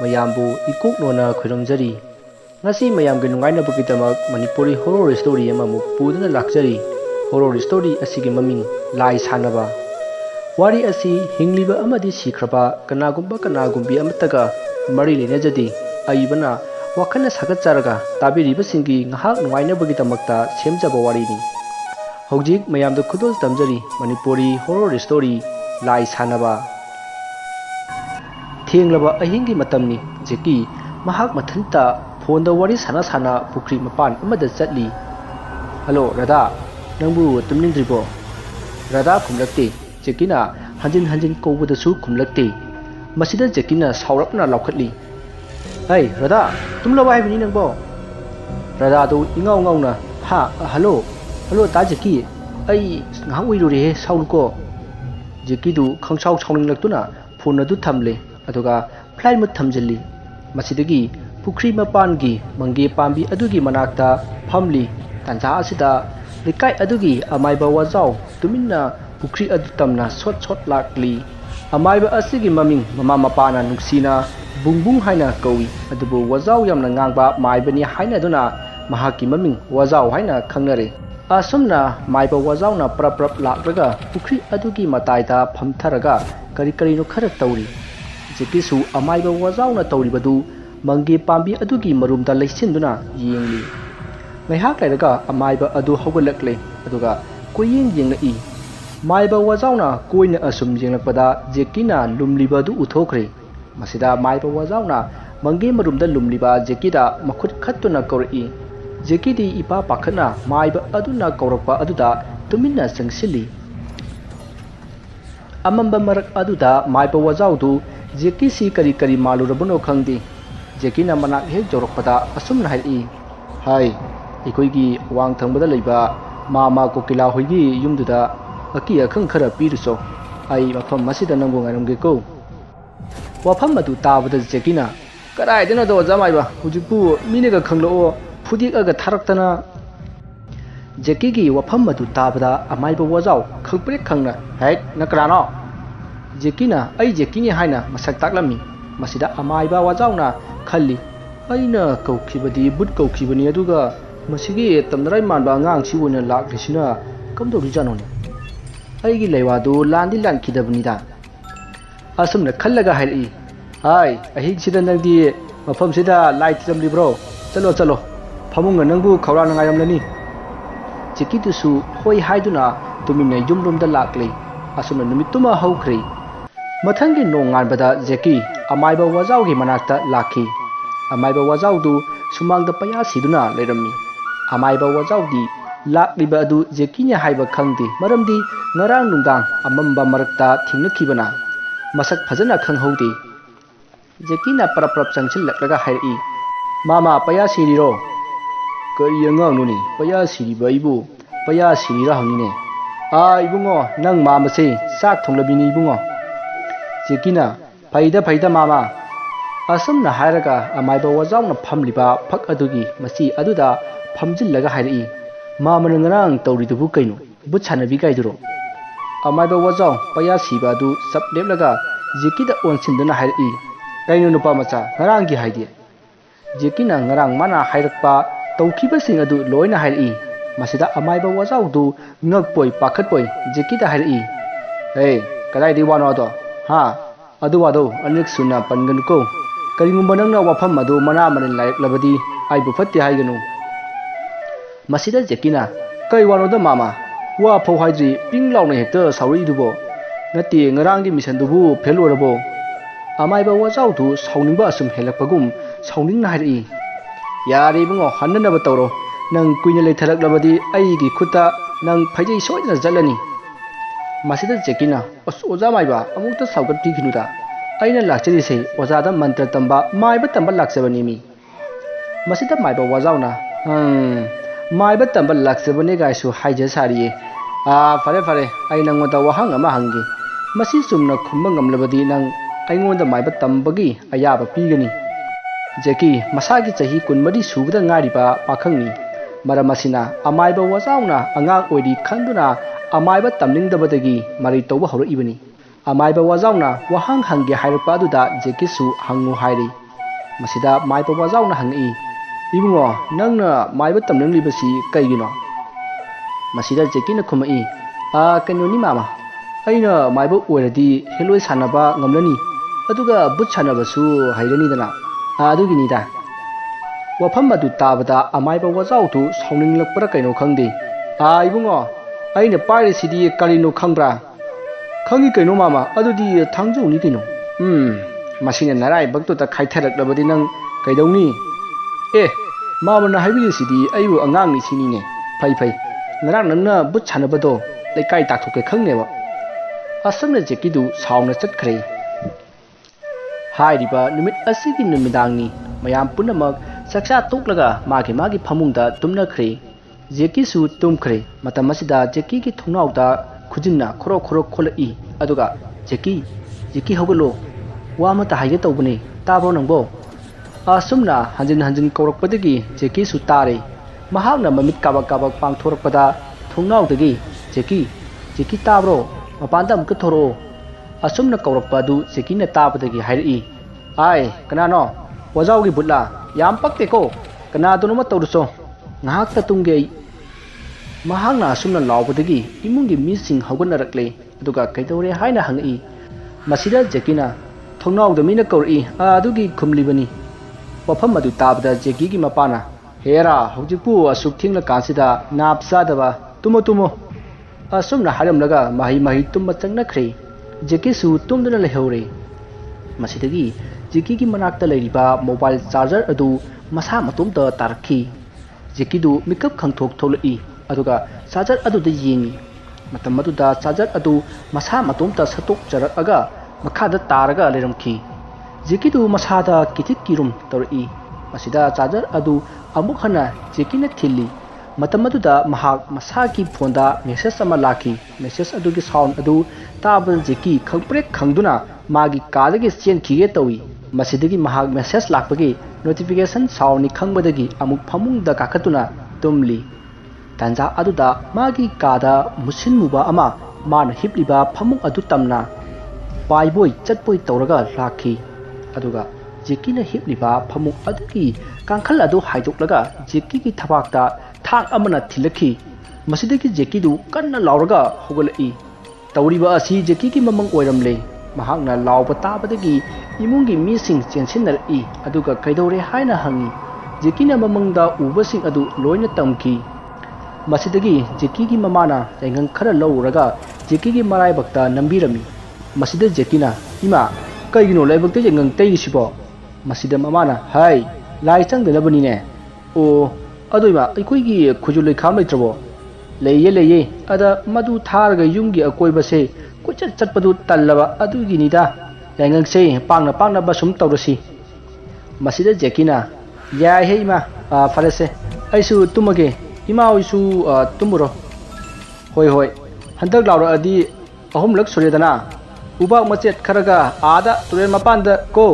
mayambu ikoknona khurumjari ngasi mayamge nungainabagidamak Manipuri horror story amamuk puduna lakjari horror story asigi maming lai sanaba wari asi hingliba amadi sikraba kanagumbi amataga mari lenajadi aibana wakana sagatjaraga tabiriba singi ngahak nungainabagidamakta semjaba warini hojik mayamda khudol tamjari Manipuri horror story lai sanaba Thenglaba ahingi matamni jeki mahak mathanta phonda wari sana pukri mapan amada chatli Hello Radha nangbu tumnindribo Radha khumlakte jekina hanjin kowbadasu khumlakte masida jekina saurapna laukhatli Hey Radha tumlaba haibini nangbo Radha do ingau na ha hello ta jeki ai ngah uirure sauluko jeki du khangsau chauninglakuna phone adu thamle aduga flight mut thamjali masidagi pukri mapangi mangi pambi adugi manakta phamli tanja asida likai adugi amaiba wajau tuminna pukri adu tamna shot lakli amaiba asigi maming mama mapana nuksina bungbung haina kawi adubu wajau yamna ngangba maibani haina duna mahaki maming wajau haina khangnare asumna maiba wajau na prap lakraga pukri adugi mataida phamtharaga kari no khara tauri jekisu amaiba wajau na tauribadu mangi pambi adugi marumda leisinduna yengli ngaihak lairaga amaiba adu hogalakle aduga koyeng yengna i maiba wajau na koina asum yenglakpada jekina lumliba du uthokre masida maiba wajau na mangi marumda lumliba jekida makhut khattuna kauri jekidi ipa pakhana maiba aduna kaurakpa aduda tuminna sangsili amamba marak aduda maiba wajau du jekisi kari malurabano khangdi jekina manak hek jorokpada asumna hai hai ikoigi wang thangbada leiba mama kokila hoigi yumduda aki akhang khara piruso ai mafam masida nangbo ngaramge ko wafam adu tabada jekina karai dena do jamaiba hujipu minega khanglo fudik aga tharaktana jekigi wafam adu tabada amaiba wajau khangpre khangna hai nakrano jekina ai jekini haina masak taklami masida amaiba wajauna khalli aina kaukhibadi but kaukhibani aduga masigi tamdarai manba ngang si wona lakrisina kamdo rijanone aigi leiwadu landi lankidabni da asumna khallaga haili hai ahi sida nangdi mafam sida light jamlibro chalo phamunga nangbu khawra ngayamlani jekitusu hoi haiduna tuminna yumrumda lakle asumna numituma haukhre mathangi nonganbada jeki amaiba wajau gi manakta lakhi amaiba wajau du sumangda paya siduna lerami amaiba wajau di lakliba adu jekinya haiba khangdi maramdi ngarang nungdang amamba marakta thingnakhibana masak phajana khanghaude jekina prap changchil laklaga hairi mama paya siriro kari angang nuni paya siri baibu paya sirira hangine a ibungo nang mama se sak thonglabini ibungo jekina faida mama asumna hairaga amaiba wajauna phamliba phak adugi masi aduda phamjillaga hairi mama ngarang tawridubu kainu buchanabi gaiduro amaiba wajau paya siba adu sapleplaga jekida onsinduna hairi kainu nupa macha ngarang gi haidi jekina ngarang mana hairakpa tawkhiba sing adu loina hairi masida amaiba wajau du ngakpoi pakhatpoi jekida hairi hey kadai di wano do ha adu wado anik suna pangan ko karingumba nangna wafam adu mana manin laik labadi ai bu fatti haiganu masida jekina kai wano da mama wa phau haiji ping launa hekta sauri dubo nati ngarangi mission dubu phelorabo amaiba wajau du sauningba asum helakpagum sauning na hari yari bungo hannana batoro nang kuina le thalak labadi ai gi khuta nang phajai soidna jalani masida jekina oza maiba amukta saugat tikhinuda aina lakchari se ozada mantra tamba maiba tamba lakchabani mi masida maiba wajauna maiba tamba lakchabani gaisu haija sariye fare ai nangota wahang ama hangi masi sumna khumba ngamlabadi nang aingonda maiba tambagi ayaba pigani jeki masagi chahi kunmadi subada ngariba pakhangni maramasina amaiba wajauna angang oidi khanduna amaiba tamningdabadagi mari tawba horo ibani amaiba wajauna wahang hangge hairpa aduda jekisu hangu hairi Masida mai pa wazau na hangi ibungo nangna mai ba tamnang libasi kaigino Masida Jackie na khumai kano ni mama aina mai ba oiradi heloi sanaba ngamlani aduga but sanaba su hairani dana adugini da wafam adu tabada amai ba wazau tu sauning lakpara kaino khangdi ibungo aina pare sidi kalino khangbra khangi kaino mama adudi thangju ni kaino masina narai bakto ta khaitharak labadi nang kaidongni mama na haibi sidi ayu angang ni sini ne phai phai ngarang nangna but sanabado leikai takhoke khangneba asamna Jackie du sauna chatkhre hairiba numit asigi numidangni mayam punamak saksa toklaga magi phamungda tumna khre Jackie su tumkhre matamasida Jackie ki thunauda khujinna khoro kholai aduga Jackie hogalo wa mata haige tawbani tabo nangbo asumna hanjin kaurakpadagi Jackie su tare mahakna mamit kabak pangthorakpada thungnawdagi Jackie tabro mapanda amka thoro asumna kaurakpadu Jackie na tabadagi hairi ai kanano wazawgi butla yam pakte ko kana dunuma tawruso ngahak ta tungge mahakna asumna lawbadagi imungi mising haugannarakle aduga kaidore haina hangi masida Jackie na thungnawda mina kauri adugi khumlibani wafam adu tabada Jackie gi mapana hera haujipu asuk thingla kansida napsadaba tumo asumna haramlaga mahi tumma changnakhre Jackie su tumduna lehore masidagi Jackie gi manakta leiriba mobile charger adu masa matumta tarakhi Jackie du mikap khangthok tholai aduga charger adu da yengi matam adu da charger adu masa matumta satok charaga makhada taraga leramkhi Jackie du masada kithik kirum torai masida charger adu amuk hana Jackie na thili matam adu da mahak masaki phonda message ama laki message adu gi sound adu tabal Jackie khangprek khangduna magi kadagi chen khige tawi masidagi mahak message lakpagi notification sound ni khangbadagi amuk phamung da kakatuna tumli tanja adu da magi kada musin muba ama man hipliba phamung adu tamna paiboi chatpoi tawraga lakhi aduga Jackie na hipliba phamung adugi kangkhal adu haidoklaga Jackie ki thabakta thak amana thilakhi masidagi Jackie du kanna lauraga hogalai tawriba asi Jackie ki mamang oiramle mahakna lauba tabadagi imungi mising chensinari aduga kaidore haina hangi Jackie na mamangda ubasing adu loina tamki masidagi Jackie ki mamana jaingang khara lauraga Jackie ki marai bakta nambirami masida Jackie na ima kaigino laibakte jaingang teisibo masida mamana hai lai changdelabani ne o adoima aikoigi khujulai kham leitrabo leye ada madu tharga yumgi akoibase kuchat chatpadu tallaba adugi nida yangang se pangna basum tawrasi masida Jackie na ya he ima farese aisu tumage ima oisu tumuro hoi handak lawra adi ahumlak suredana ubak machet kharaga ada turen mapanda ko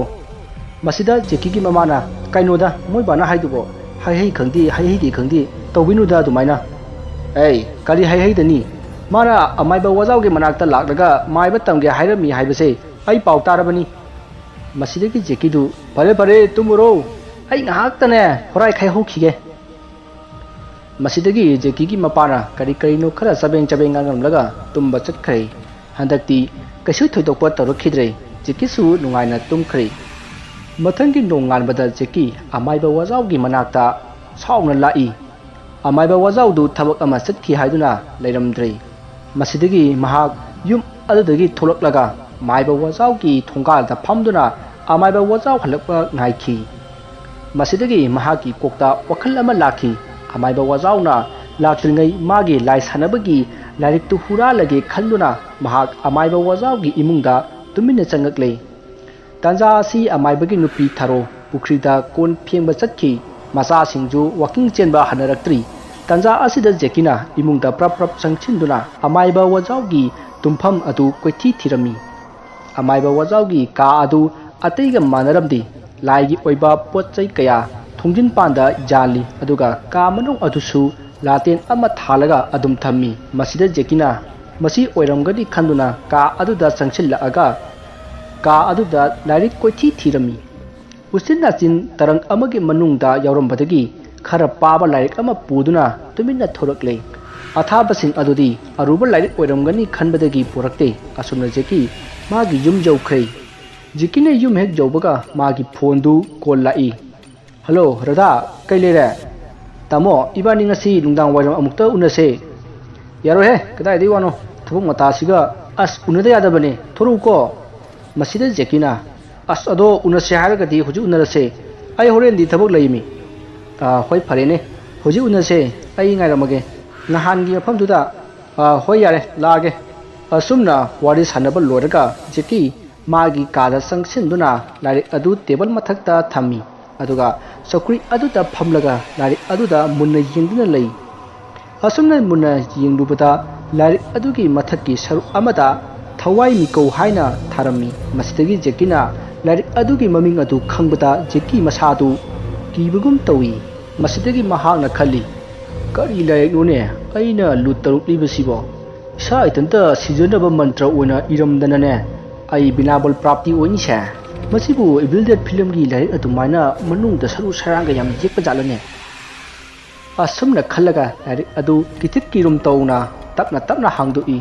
masida Jackie gi mamana kainoda moi bana haidubo hai khangdi tawbinuda dumaina kari hai dani mara amaiba wazauge manakta laklaga maiba tamge hairami haibase ai pau tarabani masidagi Jackie du pare tumuro ai ngahaktane horai khai hokhige masidagi Jackie gi mapana kari no khara sabeng ngamlaga tumba chatkhai handakti kaisu thoidokpa torokhidre Jackie su nungaina tumkhri mathangi nongan bada Jackie amaiba wazaugi manakta sauna lai amaiba wazau du thabak ama satkhi haiduna leiramdre masidagi mahak yum adudagi tholaklaga maiba wazau ki thonggal da phamduna amaiba wazau halakpa ngaikhi masidagi mahaki kokta wakhal ama lakhi amaiba wazau na laktilngai magi lai sanabagi larik tu hura lage khalluna mahak amaiba wazau gi imungda tumina changaklei tanja si amaibagi nupi tharo pukrida kon phiengba chatkhi masa singju walking chenba hanaraktri tanja asida Jackie na imungda prap changchinduna amaiba wazaugi tumpham adu koithi thirami amaiba wazaugi ka adu ateiga manaramdi laigi oiba potchai kaya thongjin panda jali aduga ka manung adusu laten ama thalaga adum thammi masida Jackie na masi oiramgadi khanduna ka aduda changchilla aga ka aduda larik koithi thirami usin nachin tarang amagi manungda yaurambadagi khara paba lairik ama puduna tuminna thorakle athabasing adudi aruba lairik oiramgani khanbadagi purakte asumna jeki magi yum jaukhre jikine yum hek jaubaga magi phone du call lai hello radha kailere tamo ibani ngasi nungdang wairam amukta unase yaro he kadai dei wano thubuk mata siga as unada yadabane thoru ko masida jekina as ado unase haragadi huju unarase ai horen di thabuk laimi hoi farene huju unase ai ngairamage nahangi mafamduda hoi yare lage asumna wari sanaba loraga jeki magi kada sangsinduna lairik adu table mathakta thami aduga sokri aduda phamlaga lairik aduda munna yengduna lei asumna munna yenglubada lairik adugi mathakki saru amada thawai mikau haina tharami masidagi jekina lairik adugi maming adu khangbada jeki masadu kibugum tawi masidagi mahangna khali kari lairik none aina lutaruk libasibo isa itanta sijanaba mantra oina iramdana ne ai binabol prapti oini sha masibu ibildet film gi lairik adumaina manung da saru saranga yam jekpa jalane asumna khallaga lairik adu kithit kirum tawna tapna hangdui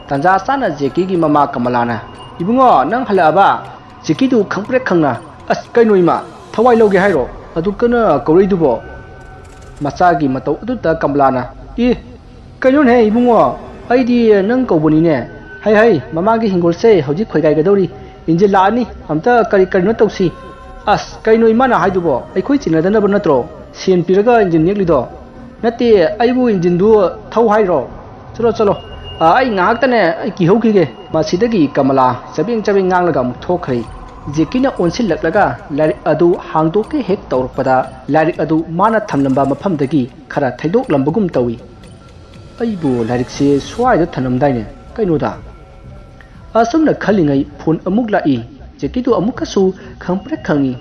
tanja sana jeki gi mama kamalana ibungo nang halaba jeki du khangpre khangna as kainoima thawai loge hairo adu kana kauri dubo macha gi matau adu ta kamlana I kainon he ibungo aidi nang kaubuni ne hai mama gi hingol se hoji khoigai gadori inje laani amta kari kari no tausi as kainoima na haidubo ai khoi chinadana banatro sen piraga injin neklido nate aibu injin du thau hairo chalo ai ngak tane ki hokige masidagi kamala chabing nganglaga muk thokhrei jekina onsil laklaga lairik adu hangdoke hek tawrpada lairik adu mana thamlamba maphamdagi khara thaidok lambagum tawi aibu lairik se swaida thanamdaine kainoda asumna khalingai phone amuk lai jekitu amukasu khangpre khangi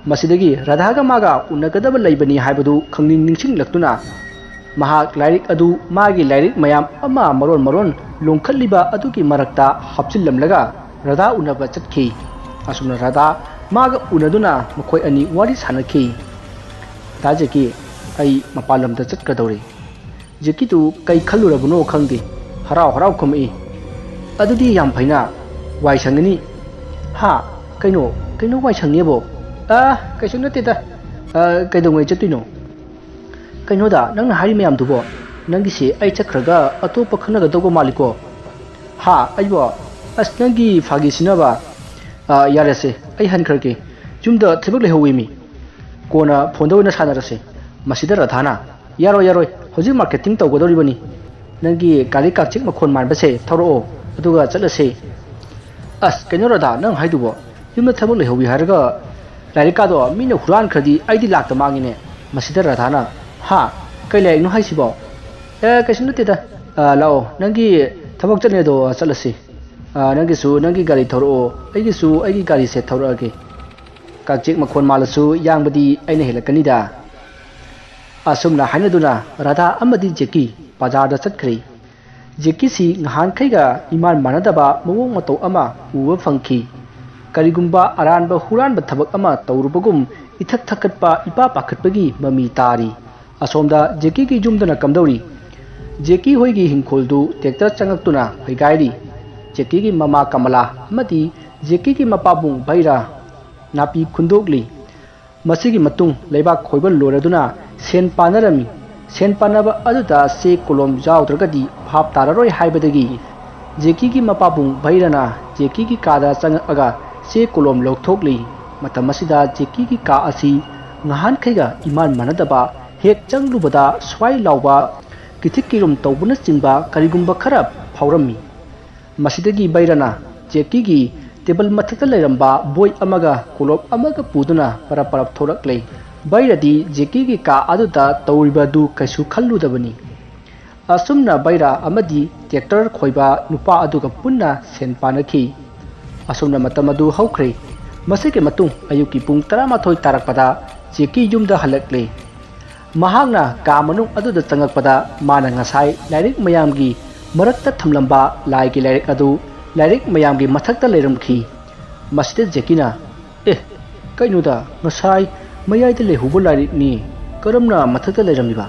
masidagi radhaga maga unagadaba laibani haibadu khangning ningsing laktuna mahak lairik adu magi lairik mayam ama maron longkhatliba adugi marakta hapchillamlaga radha unaba chatkhi asumna radha maga unaduna makhoi ani wari sanakhi tajeki ai mapalamda chatkadori jekitu kai khallurabno khangdi harau khumai adudi yam phaina wai sangani ha kaino wai sangnebo kaisu nateta kaidongwai chattuino kainoda nangna hari mayam dubo nangi se ai chakraga atopa khanaga dogo maliko ha aibo asnagi phagi sinaba yarase ai hankrake jumda thibak lehowimi kona phonda oina sanarase masida radhana yaroi hoji marketing tawgodoribani nangi kali kakchik makhon manbase thoro aduga chalase as kaino radha nang haidubo jumda thibak lehowi haraga lairika do mina huran khadi aidi lakta mangine masida radhana ha kai lai no haisibo kaisun teta lao nangi thabak chane do chalase nangi su nangi gari thoro aigi gari se thoro age kakchik makhon malasu yangbadi aina helakani da asumna hainaduna radha amadi jeki bazar da chatkri jeki si ngahan khaiga iman manadaba mawong matau ama uwa phangki karigumba aranba huranba thabak ama tawrubagum ithak thakatpa ipa pakhatpagi mami tari asomda jeki ki jumdana kamdori jeki hoigi hingkholdu tekta changaktuna hoigairi jeki ki mama kamala amadi jeki ki mapabung baira napi khundokli masigi matung leibak khoibal loraduna sen panarami sen panaba aduda se kolom jawdragadi bhap tararoi haibadagi jeki ki mapabung bairana jeki ki kada changaga se kolom lokthokli matamasida jeki ki ka asi ngahan khaiga iman manadaba hek changlubada swai lauba kithikkirum tawbuna chingba karigumba khara phawrami masidagi bairana jeki gi table mathakta leiramba boy amaga kolop amaga puduna parap thoraklei bairadi jeki gi ka aduda tawriba du kaisu khalludabani asumna baira amadi tractor khoiba nupa aduga punna senpanakhi asumna matamadu haukhre masike matung ayuki pung 13 tarakpada jeki yumda halakle mahangna ka manung aduda changakpada mana ngasai lairik mayamgi marakta thamlamba laigi lairik adu lairik mayamgi mathakta leiramkhi masjid jekina ꯀꯩꯅꯣꯗ ꯉꯁꯥꯏ ꯃꯌꯥꯏꯗ ꯂꯩꯍꯧꯕ ꯂꯥꯏꯔꯤꯛꯅꯤ ꯀꯔꯝꯅ ꯃꯊꯛꯇ ꯂꯩꯔꯝꯂꯤꯕ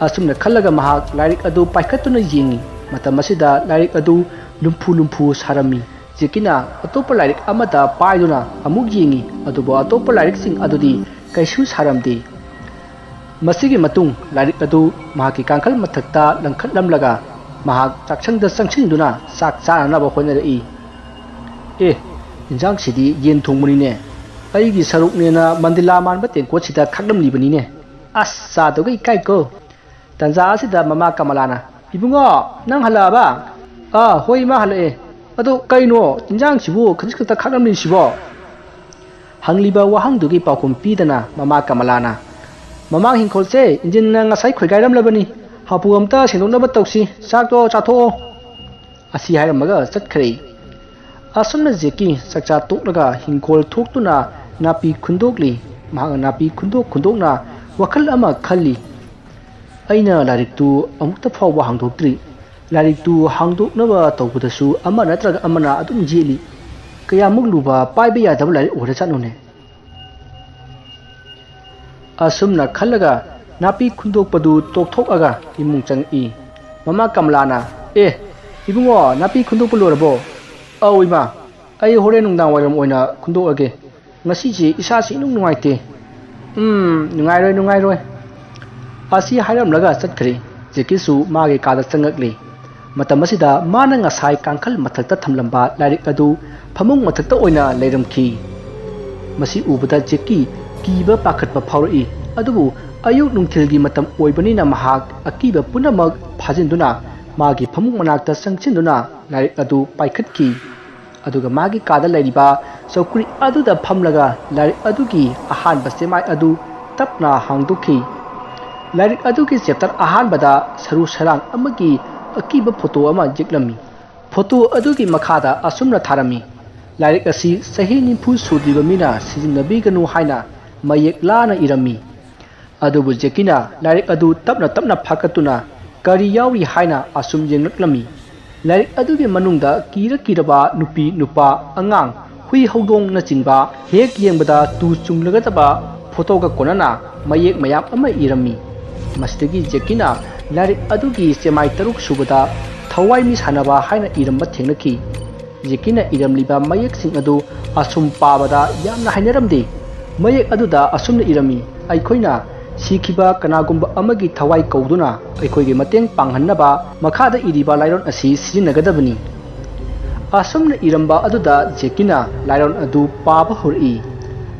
ꯑꯁꯨꯝꯅ ꯈꯜꯂꯒ ꯃꯍꯥꯛ ꯂꯥꯏꯔꯤꯛ ꯑꯗꯨ ꯄꯥꯏꯈꯠꯇꯨꯅ ꯌꯦꯡꯉꯤ ꯃꯇꯝ ꯑꯁꯤꯗ ꯂꯥꯏꯔꯤꯛ ꯑꯗꯨ ꯂꯨꯝꯐꯨ ꯁꯥꯔꯝꯃꯤ ꯖꯦꯀꯤꯅ ꯑꯇꯣꯞꯄ ꯂꯥꯏꯔꯤꯛ ꯑꯃꯗ ꯄꯥꯏꯗꯨꯅ ꯑꯃꯨꯛ ꯌꯦꯡꯉꯤ ꯑꯗꯨꯕꯨ ꯑꯇꯣꯞꯄ ꯂꯥꯏꯔꯤꯛꯁꯤꯡ ꯑꯗꯨꯗꯤ ꯀꯩꯁꯨ ꯁꯥꯔꯝꯗꯦ ꯃꯁꯤꯒꯤ ꯃꯇꯨꯡ ꯂꯥꯏꯔꯤꯛ ꯑꯗꯨ ꯃꯍꯥꯛꯀꯤ ꯀꯥꯡꯈꯜ ꯃꯊꯛꯇ ꯂꯪꯈꯠꯂꯝꯂꯒ ꯃꯍꯥꯛ ꯆꯥꯛꯁꯪꯗ ꯆꯪꯁꯤꯟꯗꯨꯅ ꯆꯥꯛ ꯆꯥꯅꯅꯕ ꯍꯣꯠꯅꯔꯛꯏ ꯏꯟꯖꯥꯡꯁꯤꯗꯤ ꯌꯦꯟ ꯊꯣꯡꯕꯅꯤꯅꯦ ꯑꯩꯒꯤ ꯁꯔꯨꯛꯅꯦꯅ ꯃꯟꯗꯤꯂꯥ ꯃꯥꯟꯕ ꯇꯦꯡꯀꯣꯠꯁꯤꯗ ꯈꯥꯛꯂꯝꯂꯤꯕꯅꯤꯅꯦ ꯑꯁ ꯆꯥꯗꯧꯒ ꯏꯀꯥꯏꯀꯣ ꯇꯟꯖꯥ ꯑꯁꯤꯗ ꯃꯃꯥ ꯀꯃꯂꯥꯅ ꯏꯕꯨꯡꯉꯣ ꯅꯪ ꯍꯜꯂꯛꯑꯕ ꯍꯣꯏ ꯏꯃꯥ ꯍꯜꯂꯛꯑꯦ ꯑꯗꯣ ꯀꯩꯅꯣ ꯏꯟꯖꯥꯡꯁꯤꯕꯨ ꯈꯖꯤꯛ ꯈꯛꯇ ꯈꯥꯛꯂꯝꯂꯤꯁꯤꯕꯣ ꯍꯪꯂꯤꯕ ꯋꯥꯍꯪꯗꯨꯒꯤ ꯄꯥꯎꯈꯨꯝ ꯄꯤꯗꯅ ꯃꯃꯥ ꯀꯃꯂꯥꯅ ꯃꯃꯥꯡ ꯍꯤꯡꯈꯣꯜꯁꯦ ꯏꯟꯖꯤꯟꯅ ꯉꯁꯥꯏ ꯈꯣꯏꯒꯥꯏꯔꯝꯂꯕꯅꯤ ꯍꯥꯄꯨ ꯑꯝꯇ ꯁꯦꯡꯗꯣꯛꯅꯕ ꯇꯧꯁꯤ ꯆꯥꯛꯇꯣ ꯆꯥꯊꯣꯛꯑꯣ ꯑꯁꯤ ꯍꯥꯏꯔꯝꯃꯒ ꯆꯠꯈ꯭ꯔꯦ ꯑꯁꯨꯝꯅ ꯖꯦꯀꯤ ꯆꯥꯛꯆꯥ ꯇꯣꯛꯂꯒ ꯍꯤꯡꯈꯣꯜ ꯊꯣꯛꯇꯨꯅ ꯅꯥꯄꯤ ꯈꯨꯟꯗꯣꯛꯂꯤ ꯃꯍꯥꯛꯅ ꯅꯥꯄꯤ ꯈꯨꯟꯗꯣꯛꯅ ꯋꯥꯈꯜ ꯑꯃ ꯈꯜꯂꯤ ꯑꯩꯅ ꯂꯥꯏꯔꯤꯛꯇꯨ ꯑꯃꯨꯛꯇ ꯐꯥꯎꯕ ꯍꯥꯡꯗꯣꯛꯇ꯭ꯔꯤ ꯂꯥꯏꯔꯤꯛꯇꯨ ꯍꯥꯡꯗꯣꯛꯅꯕ ꯇꯧꯕꯗꯁꯨ ꯑꯃ ꯅꯠꯇ꯭ꯔꯒ ꯑꯃꯅ ꯑꯗꯨꯝ ꯌꯦꯠꯂꯤ ꯀꯌꯥꯃꯨꯛ ꯂꯨꯕ ꯄꯥꯏꯕ ꯌꯥꯗꯕ ꯂꯥꯏꯔꯤꯛ ꯑꯣꯏꯔꯖꯥꯠꯅꯣꯅꯦ ꯑꯁꯨꯝꯅ ꯈꯜꯂꯒ ꯅꯥꯄꯤ ꯈꯨꯟꯗꯣꯛꯄꯗꯨ ꯇꯣꯛꯊꯣꯛꯑꯒ ꯏꯃꯨꯡ ꯆꯪꯉꯛꯏ ꯃꯃꯥ ꯀꯃꯂꯥꯅ ꯏꯕꯨꯡꯉꯣ ꯅꯥꯄꯤ ꯈꯨꯟꯗꯣꯛꯄ ꯂꯣꯏꯔꯕꯣ ꯑꯧ ꯏꯃꯥ ꯑꯩ ꯍꯣꯔꯦꯟ ꯅꯨꯡꯗꯥꯡ ꯋꯥꯏꯔꯝ ꯑꯣꯏꯅ ꯈꯨꯟꯗꯣꯛꯑꯒꯦ ꯉꯁꯤꯁꯦ ꯏꯁꯥꯁꯤ ꯏꯅꯨꯡ ꯅꯨꯡꯉꯥꯏꯇꯦ ꯅꯨꯡꯉꯥꯏꯔꯣꯏ ꯑꯁꯤ ꯍꯥꯏꯔꯝꯂꯒ ꯆꯠꯈ꯭ꯔꯦ ꯖꯦꯀꯤꯁꯨ ꯃꯥꯒꯤ ꯀꯥꯗ ꯆꯪꯉꯛꯂꯤ ꯃꯇꯝ ꯑꯁꯤꯗ ꯃꯥꯅ ꯉꯁꯥꯏ ꯀꯥꯡꯈꯜ ꯃꯊꯛꯇ ꯊꯝꯂꯝꯕ ꯂꯥꯏꯔꯤꯛ ꯑꯗꯨ ꯐꯃꯨꯡ ꯃꯊꯛꯇ ꯑꯣꯏꯅ ꯂꯩꯔꯝꯈꯤ ꯃꯁꯤ ꯎꯕꯗ ꯖꯦꯀꯤ ꯀꯤꯕ ꯄꯥꯈꯠꯄ ꯐꯥꯎꯔꯛꯏ ꯑꯗꯨꯕꯨ ꯑꯌꯨꯛ ꯅꯨꯡꯊꯤꯜꯒꯤ ꯃꯇꯝ ꯑꯣꯏꯕꯅꯤꯅ ꯃꯍꯥꯛ ꯑꯀꯤꯕ ꯄꯨꯝꯅꯃꯛ ꯐꯥꯖꯤꯟꯗꯨꯅ ꯃꯥꯒꯤ ꯐꯃꯨꯡ ꯃꯅꯥꯛꯇ ꯆꯪꯁꯤꯟꯗꯨꯅ ꯂꯥꯏꯔꯤꯛ ꯑꯗꯨ ꯄꯥꯏꯈꯠꯈꯤ ꯑꯗꯨꯒ ꯃꯥꯒꯤ ꯀꯥꯗ ꯂꯩꯔꯤꯕ ꯆꯧꯀ꯭ꯔꯤ ꯑꯗꯨꯗ ꯐꯝꯂꯒ ꯂꯥꯏꯔꯤꯛ ꯑꯗꯨꯒꯤ ꯑꯍꯥꯟꯕ ꯆꯦꯃꯥꯏ ꯑꯗꯨ ꯇꯞꯅ ꯍꯥꯡꯗꯣꯛꯈꯤ ꯂꯥꯏꯔꯤꯛ ꯑꯗꯨꯒꯤ ꯆꯦꯞꯇꯔ ꯑꯍꯥꯟꯕꯗ ꯁꯔꯨ ꯁꯔꯥꯡ ꯑꯃꯒꯤ ꯑꯀꯤꯕ ꯐꯣꯇꯣ ꯑꯃ ꯌꯦꯛꯂꯝꯃꯤ ꯐꯣꯇꯣ ꯑꯗꯨꯒꯤ ꯃꯈꯥꯗ ꯑꯁꯨꯝꯅ ꯊꯥꯔꯝꯃꯤ ꯂꯥꯏꯔꯤꯛ ꯑꯁꯤ ꯆꯍꯤ 90 ꯁꯨꯗ꯭ꯔꯤꯕ ꯃꯤꯅ ꯁꯤꯖꯤꯟꯅꯕꯤꯒꯅꯨ ꯍꯥꯏꯅ ꯃꯌꯦꯛ ꯂꯥꯅ ꯏꯔꯝꯃꯤ ꯑꯗꯨꯕꯨ ꯖꯦꯀꯤꯅ ꯂꯥꯏꯔꯤꯛ ꯑꯗꯨ ꯇꯞꯅ ꯐꯥꯀꯠꯇꯨꯅ ꯀꯔꯤ ꯌꯥꯎꯔꯤ ꯍꯥꯏꯅ ꯑꯁꯨꯝ ꯌꯦꯡꯂꯛꯂꯝꯃꯤ ꯂꯥꯏꯔꯤꯛ ꯑꯗꯨꯒꯤ ꯃꯅꯨꯡꯗ ꯀꯤꯔꯕ ꯅꯨꯄꯤ ꯅꯨꯄꯥ ꯑꯉꯥꯡ ꯍꯨꯏ ꯍꯧꯗꯣꯡꯅꯆꯤꯡꯕ ꯍꯦꯛ ꯌꯦꯡꯕꯗ ꯇꯨ ꯆꯨꯡꯂꯒꯗꯕ ꯐꯣꯇꯣꯒ ꯀꯣꯟꯅꯅ ꯃꯌꯦꯛ ꯃꯌꯥꯝ ꯑꯃ ꯏꯔꯝꯃꯤ ꯃꯁꯤꯗꯒꯤ ꯖꯦꯀꯤꯅ ꯂꯥꯏꯔꯤꯛ ꯑꯗꯨꯒꯤ ꯆꯦꯃꯥꯏ 6 ꯁꯨꯕꯗ ꯊꯋꯥꯏ ꯃꯤ ꯁꯥꯟꯅꯕ ꯍꯥꯏꯅ ꯏꯔꯝꯕ ꯊꯦꯡꯅꯈꯤ ꯖꯦꯀꯤꯅ ꯏꯔꯝꯂꯤꯕ ꯃꯌꯦꯛꯁꯤꯡ ꯑꯗꯨ ꯑꯁꯨꯝ ꯄꯥꯕꯗ ꯌꯥꯝꯅ ꯍꯩꯅꯔꯝꯗꯦ ꯃꯌꯦꯛ ꯑꯗꯨꯗ ꯑꯁꯨꯝꯅ ꯏꯔꯝꯃꯤ ꯑꯩꯈꯣꯏꯅ ꯁꯤꯈꯤꯕ ꯀꯅꯥꯒꯨꯝꯕ ꯑꯃꯒꯤ ꯊꯋꯥꯏ ꯀꯧꯗꯨꯅ ꯑꯩꯈꯣꯏꯒꯤ ꯃꯇꯦꯡ ꯄꯥꯡꯍꯟꯅꯕ ꯃꯈꯥꯗ ꯏꯔꯤꯕ ꯂꯥꯏꯔꯣꯟ ꯑꯁꯤ ꯁꯤꯖꯤꯟꯅꯒꯗꯕꯅꯤ ꯑꯁꯨꯝꯅ ꯏꯔꯝꯕ ꯑꯗꯨꯗ ꯖꯦꯀꯤꯅ ꯂꯥꯏꯔꯣꯟ ꯑꯗꯨ ꯄꯥꯕ ꯍꯧꯔꯛꯏ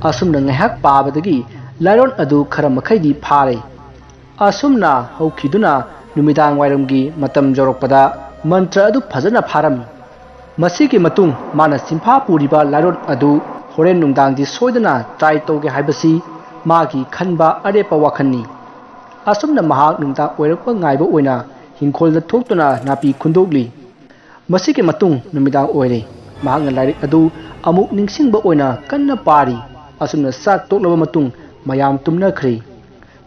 ꯑꯁꯨꯝꯅ ꯉꯥꯏꯍꯥꯛ ꯄꯥꯕꯗꯒꯤ ꯂꯥꯏꯔꯣꯟ ꯑꯗꯨ ꯈꯔ ꯃꯈꯩꯗꯤ ꯐꯥꯔꯦ ꯑꯁꯨꯝꯅ ꯍꯧꯈꯤꯗꯨꯅ ꯅꯨꯃꯤꯗꯥꯡ ꯋꯥꯏꯔꯝꯒꯤ ꯃꯇꯝ ꯌꯧꯔꯛꯄꯗ ꯃꯟꯇ꯭ꯔ ꯑꯗꯨ ꯐꯖꯅ ꯐꯥꯔꯝꯃꯤ ꯃꯁꯤꯒꯤ ꯃꯇꯨꯡ ꯃꯥꯅ ꯆꯤꯟꯐꯥ ꯄꯨꯔꯤꯕ ꯂꯥꯏꯔꯣꯟ ꯑꯗꯨ ꯍꯣꯔꯦꯟ ꯅꯨꯡꯗꯥꯡꯗꯤ ꯁꯣꯏꯗꯅ ꯇ꯭ꯔꯥꯏ ꯇꯧꯒꯦ ꯍꯥꯏꯕꯁꯤ ꯃꯥꯒꯤ ꯈꯟꯕ ꯑꯔꯦꯞꯄ ꯋꯥꯈꯜꯅꯤ ꯑꯁꯨꯝꯅ ꯃꯍꯥꯛ ꯅꯨꯡꯗꯥꯡ ꯑꯣꯏꯔꯛꯄ ꯉꯥꯏꯕ ꯑꯣꯏꯅ ꯍꯤꯡꯈꯣꯜꯗ ꯊꯣꯛꯇꯨꯅ ꯅꯥꯄꯤ ꯈꯨꯟꯗꯣꯛꯂꯤ ꯃꯁꯤꯒꯤ ꯃꯇꯨꯡ ꯅꯨꯃꯤꯗꯥꯡ ꯑꯣꯏꯔꯦ ꯃꯍꯥꯛꯅ ꯂꯥꯏꯔꯤꯛ ꯑꯗꯨ ꯑꯃꯨꯛ ꯅꯤꯡꯁꯤꯡꯕ ꯑꯣꯏꯅ ꯀꯟꯅ ꯄꯥꯔꯤ ꯑꯁꯨꯝꯅ ꯆꯥꯛ ꯇꯣꯛꯂꯕ ꯃꯇꯨꯡ ꯃꯌꯥꯝ ꯇꯨꯝꯅꯈ꯭ꯔꯦ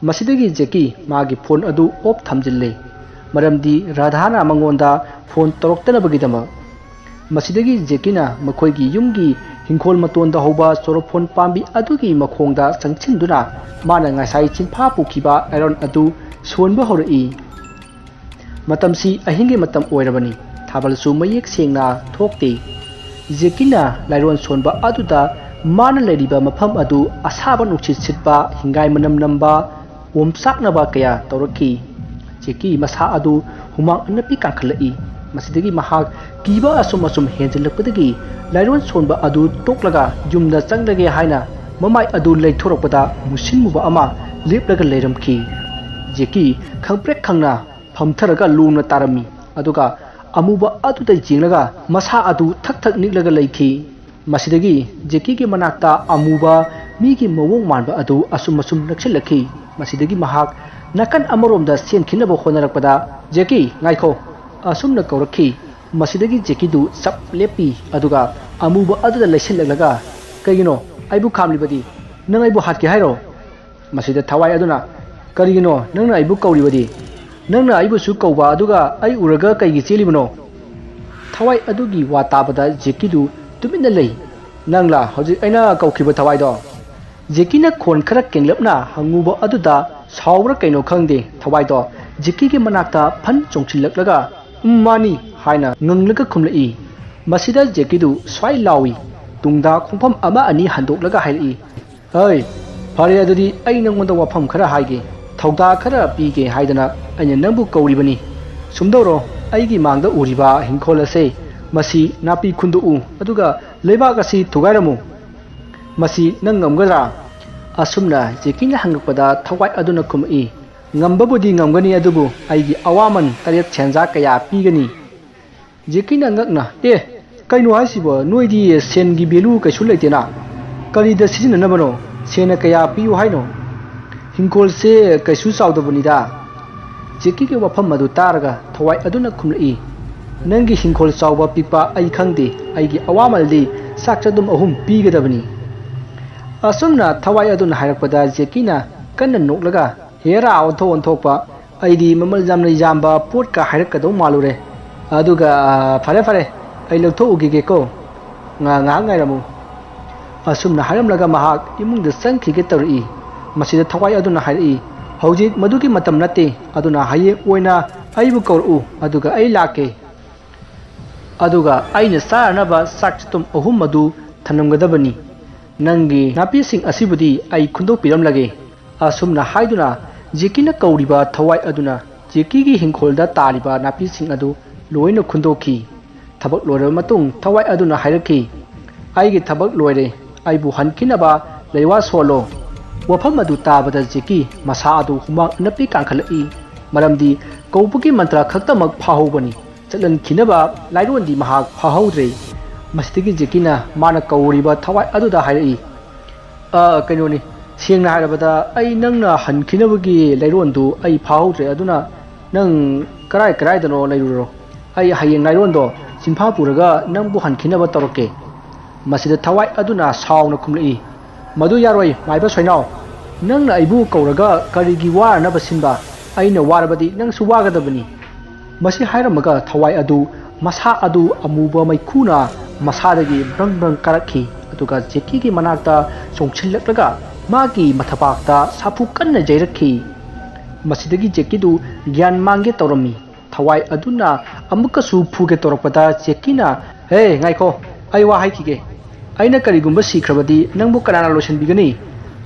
ꯃꯁꯤꯗꯒꯤ ꯖꯦꯀꯤ ꯃꯥꯒꯤ ꯐꯣꯟ ꯑꯗꯨ ꯑꯣꯐ ꯊꯝꯖꯤꯜꯂꯦ ꯃꯔꯝꯗꯤ ꯔꯥꯙꯥꯅ ꯃꯉꯣꯟꯗ ꯐꯣꯟ ꯇꯧꯔꯛꯇꯅꯕꯒꯤꯗꯃꯛ ꯃꯁꯤꯗꯒꯤ ꯖꯦꯀꯤꯅ ꯃꯈꯣꯏꯒꯤ ꯌꯨꯝꯒꯤ ꯍꯤꯡꯈꯣꯜ ꯃꯇꯣꯟꯗ ꯍꯧꯕ ꯆꯣꯔꯣꯐꯣꯟ ꯄꯥꯝꯕꯤ ꯑꯗꯨꯒꯤ ꯃꯈꯣꯡꯗ ꯆꯪꯁꯤꯟꯗꯨꯅ ꯃꯥꯅ ꯉꯁꯥꯏ ꯆꯤꯟꯐꯥ ꯄꯨꯈꯤꯕ ꯂꯥꯏꯔꯣꯟ ꯑꯗꯨ ꯁꯣꯟꯕ ꯍꯧꯔꯛꯏ ꯃꯇꯝꯁꯤ ꯑꯍꯤꯡꯒꯤ ꯃꯇꯝ ꯑꯣꯏꯔꯕꯅꯤ ꯊꯥꯕꯜꯁꯨ ꯃꯌꯦꯛ ꯁꯦꯡꯅ ꯊꯣꯛꯇꯦ ꯖꯦꯀꯤꯅ ꯂꯥꯏꯔꯣꯟ ꯁꯣꯟꯕ ꯑꯗꯨꯗ ꯃꯥꯅ ꯂꯩꯔꯤꯕ ꯃꯐꯝ ꯑꯗꯨ ꯑꯁꯥꯕ ꯅꯨꯡꯁꯤꯠ ꯁꯤꯠꯄ ꯍꯤꯡꯒꯥꯏ ꯃꯅꯝ ꯅꯝꯕ ꯑꯣꯝꯆꯥꯛꯅꯕ ꯀꯌꯥ ꯇꯧꯔꯛꯈꯤ ꯖꯦꯀꯤ ꯃꯁꯥ ꯑꯗꯨ ꯍꯨꯃꯥꯡ ꯑꯅꯞꯄꯤ ꯀꯥꯡꯈꯠꯂꯛꯏ ꯃꯁꯤꯗꯒꯤ ꯃꯍꯥꯛ ꯀꯤꯕ ꯑꯁꯨꯝ ꯍꯦꯟꯖꯤꯜꯂꯛꯄꯗꯒꯤ ꯂꯥꯏꯔꯣꯟ ꯁꯣꯟꯕ ꯑꯗꯨ ꯇꯣꯛꯂꯒ ꯌꯨꯝꯗ ꯆꯪꯂꯒꯦ ꯍꯥꯏꯅ ꯃꯃꯥꯏ ꯑꯗꯨ ꯂꯩꯊꯣꯔꯛꯄꯗ ꯃꯨꯁꯤꯟꯃꯨꯕ ꯑꯃ ꯂꯦꯞꯂꯒ ꯂꯩꯔꯝꯈꯤ ꯖꯦꯀꯤ ꯈꯪꯄ꯭ꯔꯦꯛ ꯈꯪꯅ ꯐꯝꯊꯔꯒ ꯂꯣꯡꯅ ꯇꯥꯔꯝꯃꯤ ꯑꯗꯨꯒ ꯑꯃꯨꯕ ꯑꯗꯨꯗ ꯌꯦꯡꯂꯒ ꯃꯁꯥ ꯑꯗꯨ ꯊꯛ ꯅꯤꯛꯂꯒ ꯂꯩꯈꯤ ꯃꯁꯤꯗꯒꯤ ꯖꯦꯀꯤꯒꯤ ꯃꯅꯥꯛꯇ ꯑꯃꯨꯕ ꯃꯤꯒꯤ ꯃꯑꯣꯡ ꯃꯥꯟꯕ ꯑꯗꯨ ꯑꯁꯨꯝ ꯅꯛꯁꯤꯜꯂꯛꯈꯤ ꯃꯁꯤꯗꯒꯤ ꯃꯍꯥꯛ ꯅꯥꯀꯟ ꯑꯃꯔꯣꯝꯗ ꯆꯦꯟꯈꯤꯅꯕ ꯍꯣꯠꯅꯔꯛꯄꯗ ꯖꯦꯀꯤ ꯉꯥꯏꯈꯣ ꯑꯁꯨꯝꯅ ꯀꯧꯔꯛꯈꯤ ꯃꯁꯤꯗꯒꯤ ꯖꯦꯀꯤꯗꯨ ꯆꯞ ꯂꯦꯞꯄꯤ ꯑꯗꯨꯒ ꯑꯃꯨꯕ ꯑꯗꯨꯗ ꯂꯩꯁꯤꯜꯂꯛꯂꯒ ꯀꯩꯒꯤꯅꯣ ꯑꯩꯕꯨ ꯈꯥꯝꯂꯤꯕꯗꯤ ꯅꯪ ꯑꯩꯕꯨ ꯍꯥꯠꯀꯦ ꯍꯥꯏꯔꯣ ꯃꯁꯤꯗ ꯊꯋꯥꯏ ꯑꯗꯨꯅ ꯀꯔꯤꯒꯤꯅꯣ ꯅꯪꯅ ꯑꯩꯕꯨ ꯀꯧꯔꯤꯕꯗꯤ ꯅꯪꯅ ꯑꯩꯕꯨꯁꯨ ꯀꯧꯕ ꯑꯗꯨꯒ ꯑꯩ ꯎꯔꯒ ꯀꯩꯒꯤ ꯆꯦꯜꯂꯤꯕꯅꯣ ꯊꯋꯥꯏ ꯑꯗꯨꯒꯤ ꯋꯥ ꯇꯥꯕꯗ ꯖꯦꯀꯤꯗꯨ ꯇꯨꯃꯤꯟꯅ ꯂꯩ ꯅꯪꯂ ꯍꯧꯖꯤꯛ ꯑꯩꯅ ꯀꯧꯈꯤꯕ ꯊꯋꯥꯏꯗꯣ Jackie na khon khara kenglapna hanguba aduda saura kaino khangde thawai do Jackie ge manakta phan chongchillaklaga mani haina nganglaga khumlai masida Jackie du swai lawi tungda khongpham ama ani handoklaga hairi hei phare adudi ai nangonda wafam khara haige thauda khara pige haidana aina nambu kauribani sumdoro aigi mangda uriba hingkhol ase masi napi khundu u aduga leibak asi thugairamu masi nang ngamgadra asumna Jackie na hangakpada thawai aduna khumai ngambabudi ngamgani adubu aigi awaman taret chenja kaya pigani Jackie na ngakna kaino haisibo noidi sengi belu kaisu leitena kari da sijina nabano sena kaya piu haino hingkol se kaisu saudabani da Jackie ke wafam madu taraga thawai aduna khumlai nangi hingkol sauba pipa ai khangde aigi awamaldi sakchadum ahum pigadabani asumna thawai aduna hairakpada Jackie na kanna noklaga hera onthokpa aidi mamal jamna jamba potka hairakadau malure aduga fare ai leuthogige ko nga ngairamu asumna haramlaga mahak imungda sangkhige tari masida thawai aduna hairi hojik madugi matam nate aduna haye oina aibu kauru aduga ai lake aduga aina saranaba sakchitum ahum madu thanamgadabani nangi napi sing asibudi ai khundok piramlage asumna haiduna Jackie na kauriba thawai aduna Jackie gi hingkholda taliba napi sing adu loina khundokhi thabak loiraba matung thawai aduna hairaki aigi thabak loire aibu hankinaba leiwa solo wafam adu tabada Jackie masa adu humang napi kankhalai maramdi kaubugi mantra khaktamak phahobani chalan khinaba lairondi mahak phahodre masitigi Jackie na mana kauriba thawai aduda hairai kainoni sengna hairabada ai nangna hankinabagi lairondu ai phahodre aduna nang karai dano lairuro ai hayeng lairondo Simpa puraga nangbu hankinaba toroke masida thawai aduna sauna khumlai madu yaroi maiba soinau nangna aibu kauraga karigi warna basinba aina warabadi nang suwagadabani masi hairamaga thawai adu masa adu amuba maikuna masadagi brang karakhi aduga Jackie gi manakta chongchillaklaga magi mathapakta sapu kanna jairakhi masidagi Jackie du gyan mangge torami thawai aduna amukasu phuge torakpada Jackie na ngaiko ai wa haikige aina karigumba sikhrabadi nangbu kanana lotion bigani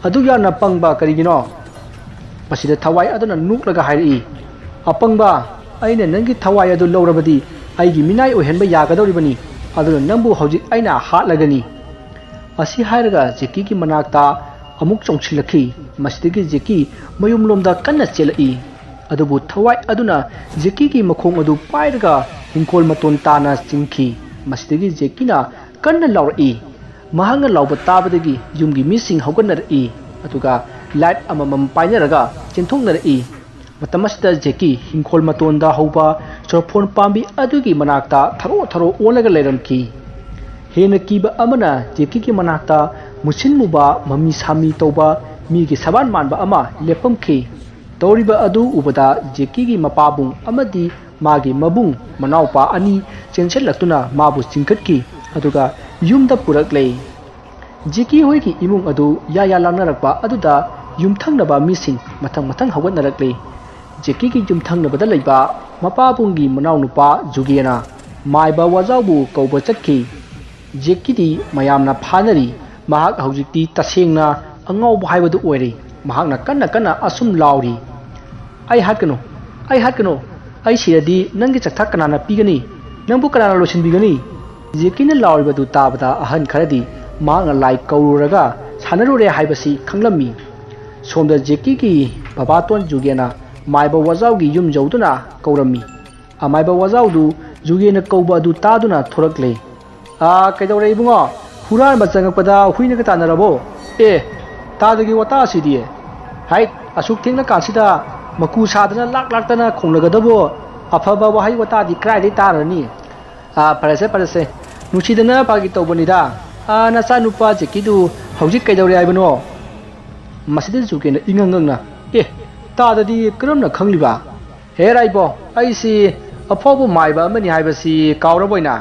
adu yana pangba karigino masida thawai aduna nuklaga hairi apangba aina nangi thawai adu lorabadi aigi minai ohenba yagadoribani aduna nangbu hojik aina hatlagani asi hairaga Jackie ki manakta amuk chongchilakhi masidagi Jackie mayumlomda kanna chelai adubu thawai aduna Jackie ki makhong adu pairaga hingkol maton tana chingkhi masidagi Jackie na kanna laurai mahanga lauba tabadagi yumgi mising hauganari aduga light amamam painaraga chenthongnarai matamasda Jackie hingkol matonda hauba sorphon pambi adugi manakta tharo olaga leiramki hena kiba amana Jackie ki manakta musinmuba mami sami toba migi saban manba ama lepamki Toriba adu ubada Jackie gi mapabung amadi magi mabung manaupa ani chenchellaktuna mabu chingkhatki aduga yumda puraklei Jackie hoi ki imung adu ya langnarakpa aduda yumthangnaba mising mathang hawatnaraklei Jackie gi yumthangnabada leiba mapabunggi manaunupa Jugena maiba wajaubu kauba chatki Jackie di mayamna phanari mahak haujikti tasengna angauba haibadu oire mahakna kanna asum lauri ai hatkano ai siradi nangi chakthak kanana pigani nangbu kanana lotion bigani Jackie na lauribadu tabada ahan kharadi mahakna lai kaururaga sanarure haibasi khanglammi somda Jackie ki babaton Jugena maiba wajaugi yum jauduna kaurammi amaiba wajaudu Jugena kauba adu taduna thorakle kaidore ibungo huran bachangakpada huina ka tanarabo tadagi wata sidiye hai asuk thingna kansida maku sadana laktana khonglagadabo afaba wahai wata di krai de tarani parase nuchidana pagi tobonida na sanupa Jackie du hojik kaidore aibano masida Jugena ingangangna tadadi karamna khangliba he raibo aisi afobu maiba amani haibasi kauraboina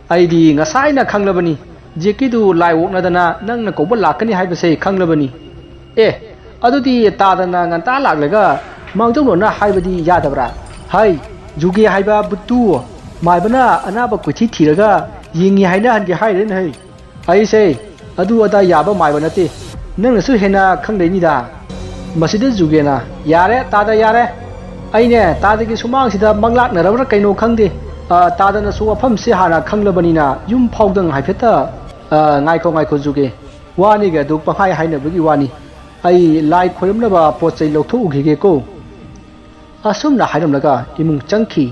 aidi ngasaina khanglabani ꯖꯦꯛꯀꯤꯗꯨ ꯂꯥꯏ ꯑꯣꯛꯅꯗꯅ ꯅꯪꯅ ꯀꯧꯕ ꯂꯥꯛꯀꯅꯤ ꯍꯥꯏꯕꯁꯦ ꯈꯪꯂꯕꯅꯤ ꯑꯦ ꯑꯗꯨꯗꯤ ꯇꯥꯗꯅ ꯉꯟꯇꯥ ꯂꯥꯛꯂꯒ ꯃꯥꯡꯖꯧꯅꯅ ꯍꯥꯏꯕꯗꯤ ꯌꯥꯗꯕ꯭ꯔꯥ ꯍꯥꯏ ꯖꯨꯒꯦ ꯍꯥꯏꯕ ꯕꯨꯠꯇꯨ ꯃꯥꯏꯕꯅ ꯑꯅꯥꯕ ꯀꯣꯏꯊꯤ ꯊꯤꯔꯒ ꯌꯦꯡꯉꯤ ꯍꯥꯏꯅꯍꯟꯒꯦ ꯍꯥꯏꯔꯦꯅ ꯍꯩ ꯑꯩꯁꯦ ꯑꯗꯨ ꯑꯗꯥ ꯌꯥꯕ ꯃꯥꯏꯕ ꯅꯠꯇꯦ ꯅꯪꯅꯁꯨ ꯍꯦꯟꯅ ꯈꯪꯗꯩꯅꯤꯗ ꯃꯁꯤꯗ ꯖꯨꯒꯦꯅ ꯌꯥꯔꯦ ꯇꯥꯗ ꯌꯥꯔꯦ ꯑꯩꯅꯦ ꯇꯥꯗꯒꯤ ꯁꯨꯃꯥꯡꯁꯤꯗ ꯃꯪꯂꯥꯛꯅꯔꯕ꯭ꯔꯥ ꯀꯩꯅꯣ ꯈꯪꯗꯦ ꯇꯥꯗꯅꯁꯨ ꯋꯥꯐꯝꯁꯤ ꯍꯥꯟꯅ ꯈꯪꯂꯕꯅꯤ나 ꯌꯨꯝ ꯐꯥꯎꯗꯪ ꯍꯥꯏꯐꯦꯠꯇ ꯉꯥꯏꯈꯣ ꯖꯨꯒꯦ ꯋꯥꯅꯤꯒ ꯑꯗꯨ ꯄꯪꯍꯥꯏ ꯍꯥꯏꯅꯕꯒꯤ ꯋꯥꯅꯤ ꯑꯩ ꯂꯥꯏ ꯈꯣꯏꯔꯝꯅꯕ ꯄꯣꯠ ꯆꯩ ꯂꯧꯊꯣꯛꯎꯈꯤꯒꯦꯀꯣ ꯑꯁꯨꯝꯅ ꯍꯥꯏꯔꯝꯂꯒ ꯏꯃꯨꯡ ꯆꯪꯈꯤ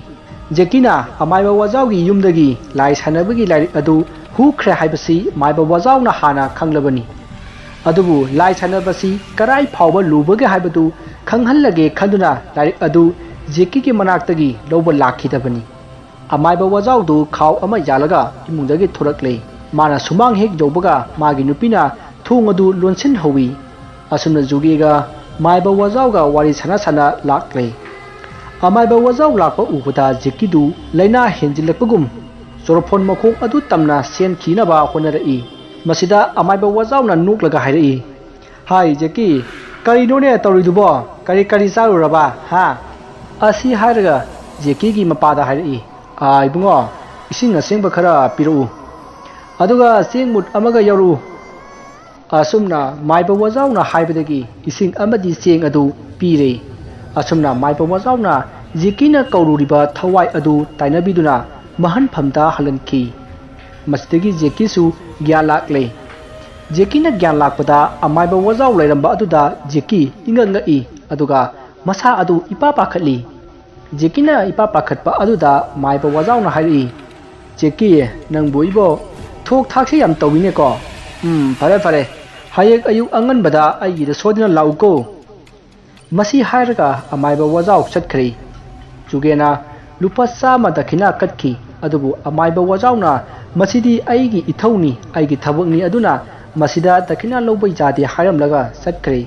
ꯖꯦꯛꯀꯤꯅ ꯑꯃꯥꯏꯕ ꯋꯥꯖꯥꯎꯒꯤ ꯌꯨꯝꯗꯒꯤ ꯂꯥꯏ ꯁꯥꯟꯅꯕꯒꯤ ꯂꯥꯏꯔꯤꯛ ꯑꯗꯨ ꯍꯨꯈ꯭ꯔꯦ ꯍꯥꯏꯕꯁꯤ ꯃꯥꯏꯕ ꯋꯥꯖꯥꯎꯅ ꯍꯥꯟꯅ ꯈꯪꯂꯕꯅꯤ ꯑꯗꯨꯕꯨ ꯂꯥꯏ ꯁꯥꯟꯅꯕꯁꯤ ꯀꯔꯥꯏ ꯐꯥꯎꯕ ꯂꯨꯕꯒꯦ ꯍꯥꯏꯕꯗꯨ ꯈꯪꯍꯜꯂꯒꯦ ꯈꯟꯗꯨꯅ ꯂꯥꯏꯔꯤꯛ ꯑꯗꯨ ꯖꯦꯛꯀꯤꯒꯤ ꯃꯅꯥꯛꯇꯒꯤ ꯂꯧꯕ ꯂꯥꯛꯈꯤꯗꯕꯅꯤ ꯑꯃꯥꯏꯕ ꯋꯥꯖꯥꯎꯗꯨ ꯈꯥꯎ ꯑꯃ ꯌꯥꯜꯂꯒ ꯏꯃꯨꯡꯗꯒꯤ ꯊꯣꯔꯛꯂꯦ ꯃꯥꯅ ꯁꯨꯃꯥꯡ ꯍꯦꯛ ꯌꯧꯕꯒ ꯃꯥꯒꯤ ꯅꯨꯄꯤꯅ ꯊꯣꯡ ꯑꯗꯨ ꯂꯣꯟꯁꯤꯟꯍꯧꯏ ꯑꯁꯨꯝꯅ ꯖꯨꯒꯦꯒ ꯃꯥꯏꯕ ꯋꯥꯖꯥꯎꯒ ꯋꯥꯔꯤ ꯁꯥꯟꯅ ꯂꯥꯛꯂꯦ ꯑꯃꯥꯏꯕ ꯋꯥꯖꯥꯎ ꯂꯥꯛꯄ ꯎꯕꯗ ꯖꯦꯛꯀꯤꯗꯨ ꯂꯩꯅꯥ ꯍꯦꯟꯖꯤꯜꯂꯛꯄꯒꯨꯝ ꯆꯣꯔꯐꯣꯟ ꯃꯈꯣꯡ ꯑꯗꯨ ꯇꯝꯅ ꯆꯦꯟꯈꯤꯅꯕ ꯍꯣꯠꯅꯔꯛꯏ ꯃꯁꯤꯗ ꯑꯃꯥꯏꯕ ꯋꯥꯖꯥꯎꯅ ꯅꯣꯛꯂꯒ ꯍꯥꯏꯔꯛꯏ ꯍꯥꯏ ꯖꯦꯛꯀꯤ ꯀꯔꯤꯅꯣꯅꯦ ꯇꯧꯔꯤꯗꯨꯕꯣ ꯀꯔꯤ ꯆꯥꯔꯨꯔꯕ ꯍꯥ ꯑꯁꯤ ꯍꯥꯏꯔꯒ ꯖꯦꯛꯀꯤꯒꯤ ꯃꯄꯥꯗ ꯍꯥꯏꯔꯛꯏ ꯏꯕꯨꯡꯉꯣ ꯏꯁꯤꯡ ꯑꯁꯦꯡꯕ ꯈꯔ ꯄꯤꯔꯛꯎ ꯑꯗꯨꯒ ꯆꯦꯡ ꯃꯨꯠ ꯑꯃꯒ ꯌꯥꯎꯔꯛꯎ ꯑꯁꯨꯝꯅ ꯃꯥꯏꯕ ꯋꯥꯖꯥꯎꯅ ꯍꯥꯏꯕꯗꯒꯤ ꯏꯁꯤꯡ ꯑꯃꯗꯤ ꯆꯦꯡ ꯑꯗꯨ ꯄꯤꯔꯦ ꯑꯁꯨꯝꯅ ꯃꯥꯏꯕ ꯋꯥꯖꯥꯎꯅ ꯖꯦꯛꯀꯤꯅ ꯀꯧꯔꯨꯔꯤꯕ ꯊꯋꯥꯏ ꯑꯗꯨ ꯇꯥꯏꯅꯕꯤꯗꯨꯅ ꯃꯍꯟꯐꯝꯗ ꯍꯜꯍꯟꯈꯤ ꯃꯁꯤꯗꯒꯤ ꯖꯦꯛꯀꯤꯁꯨ ꯒ꯭ꯌꯥꯟ ꯂꯥꯛꯂꯦ ꯖꯦꯛꯀꯤꯅ ꯒ꯭ꯌꯥꯟ ꯂꯥꯛꯄꯗ ꯑꯃꯥꯏꯕ ꯋꯥꯖꯥꯎ ꯂꯩꯔꯝꯕ ꯑꯗꯨꯗ ꯖꯦꯛꯀꯤ ꯏꯉꯛꯉꯛꯏ ꯑꯗꯨꯒ ꯃꯁꯥ ꯑꯗꯨ ꯏꯄꯥ ꯄꯥꯈꯠꯂꯤ ꯖꯦꯛꯀꯤꯅ ꯏꯄꯥ ꯄꯥꯈꯠꯄ ꯑꯗꯨꯗ ꯃꯥꯏꯕ ꯋꯥꯖꯥꯎꯅ ꯍꯥꯏꯔꯛꯏ ꯖꯦꯛꯀꯤ ꯅꯪꯕꯨ ꯏꯕꯣ ꯊꯣꯛ ꯊꯥꯛꯁꯦ ꯌꯥꯝ ꯇꯧꯋꯤꯅꯦꯀꯣ ꯐꯔꯦ ꯍꯌꯦꯡ ꯑꯌꯨꯛ ꯑꯉꯟꯕꯗ ꯑꯩꯒꯤꯗ ꯁꯣꯏꯗꯅ ꯂꯥꯛꯎꯀꯣ ꯃꯁꯤ ꯍꯥꯏꯔꯒ ꯑꯃꯥꯏꯕ ꯋꯥꯖꯥꯎ ꯆꯠꯈ꯭ꯔꯦ ꯖꯨꯒꯦꯅ ꯂꯨꯄꯥ 100 ꯗꯈꯤꯅꯥ ꯀꯠꯈꯤ ꯑꯗꯨꯕꯨ ꯑꯃꯥꯏꯕ ꯋꯥꯖꯥꯎꯅ ꯃꯁꯤꯗꯤ ꯑꯩꯒꯤ ꯏꯊꯧꯅꯤ ꯑꯩꯒꯤ ꯊꯕꯛꯅꯤ ꯑꯗꯨꯅ ꯃꯁꯤꯗ ꯗꯈꯤꯅꯥ ꯂꯧꯕ ꯌꯥꯗꯦ ꯍꯥꯏꯔꯝꯂꯒ ꯆꯠꯈ꯭ꯔꯦ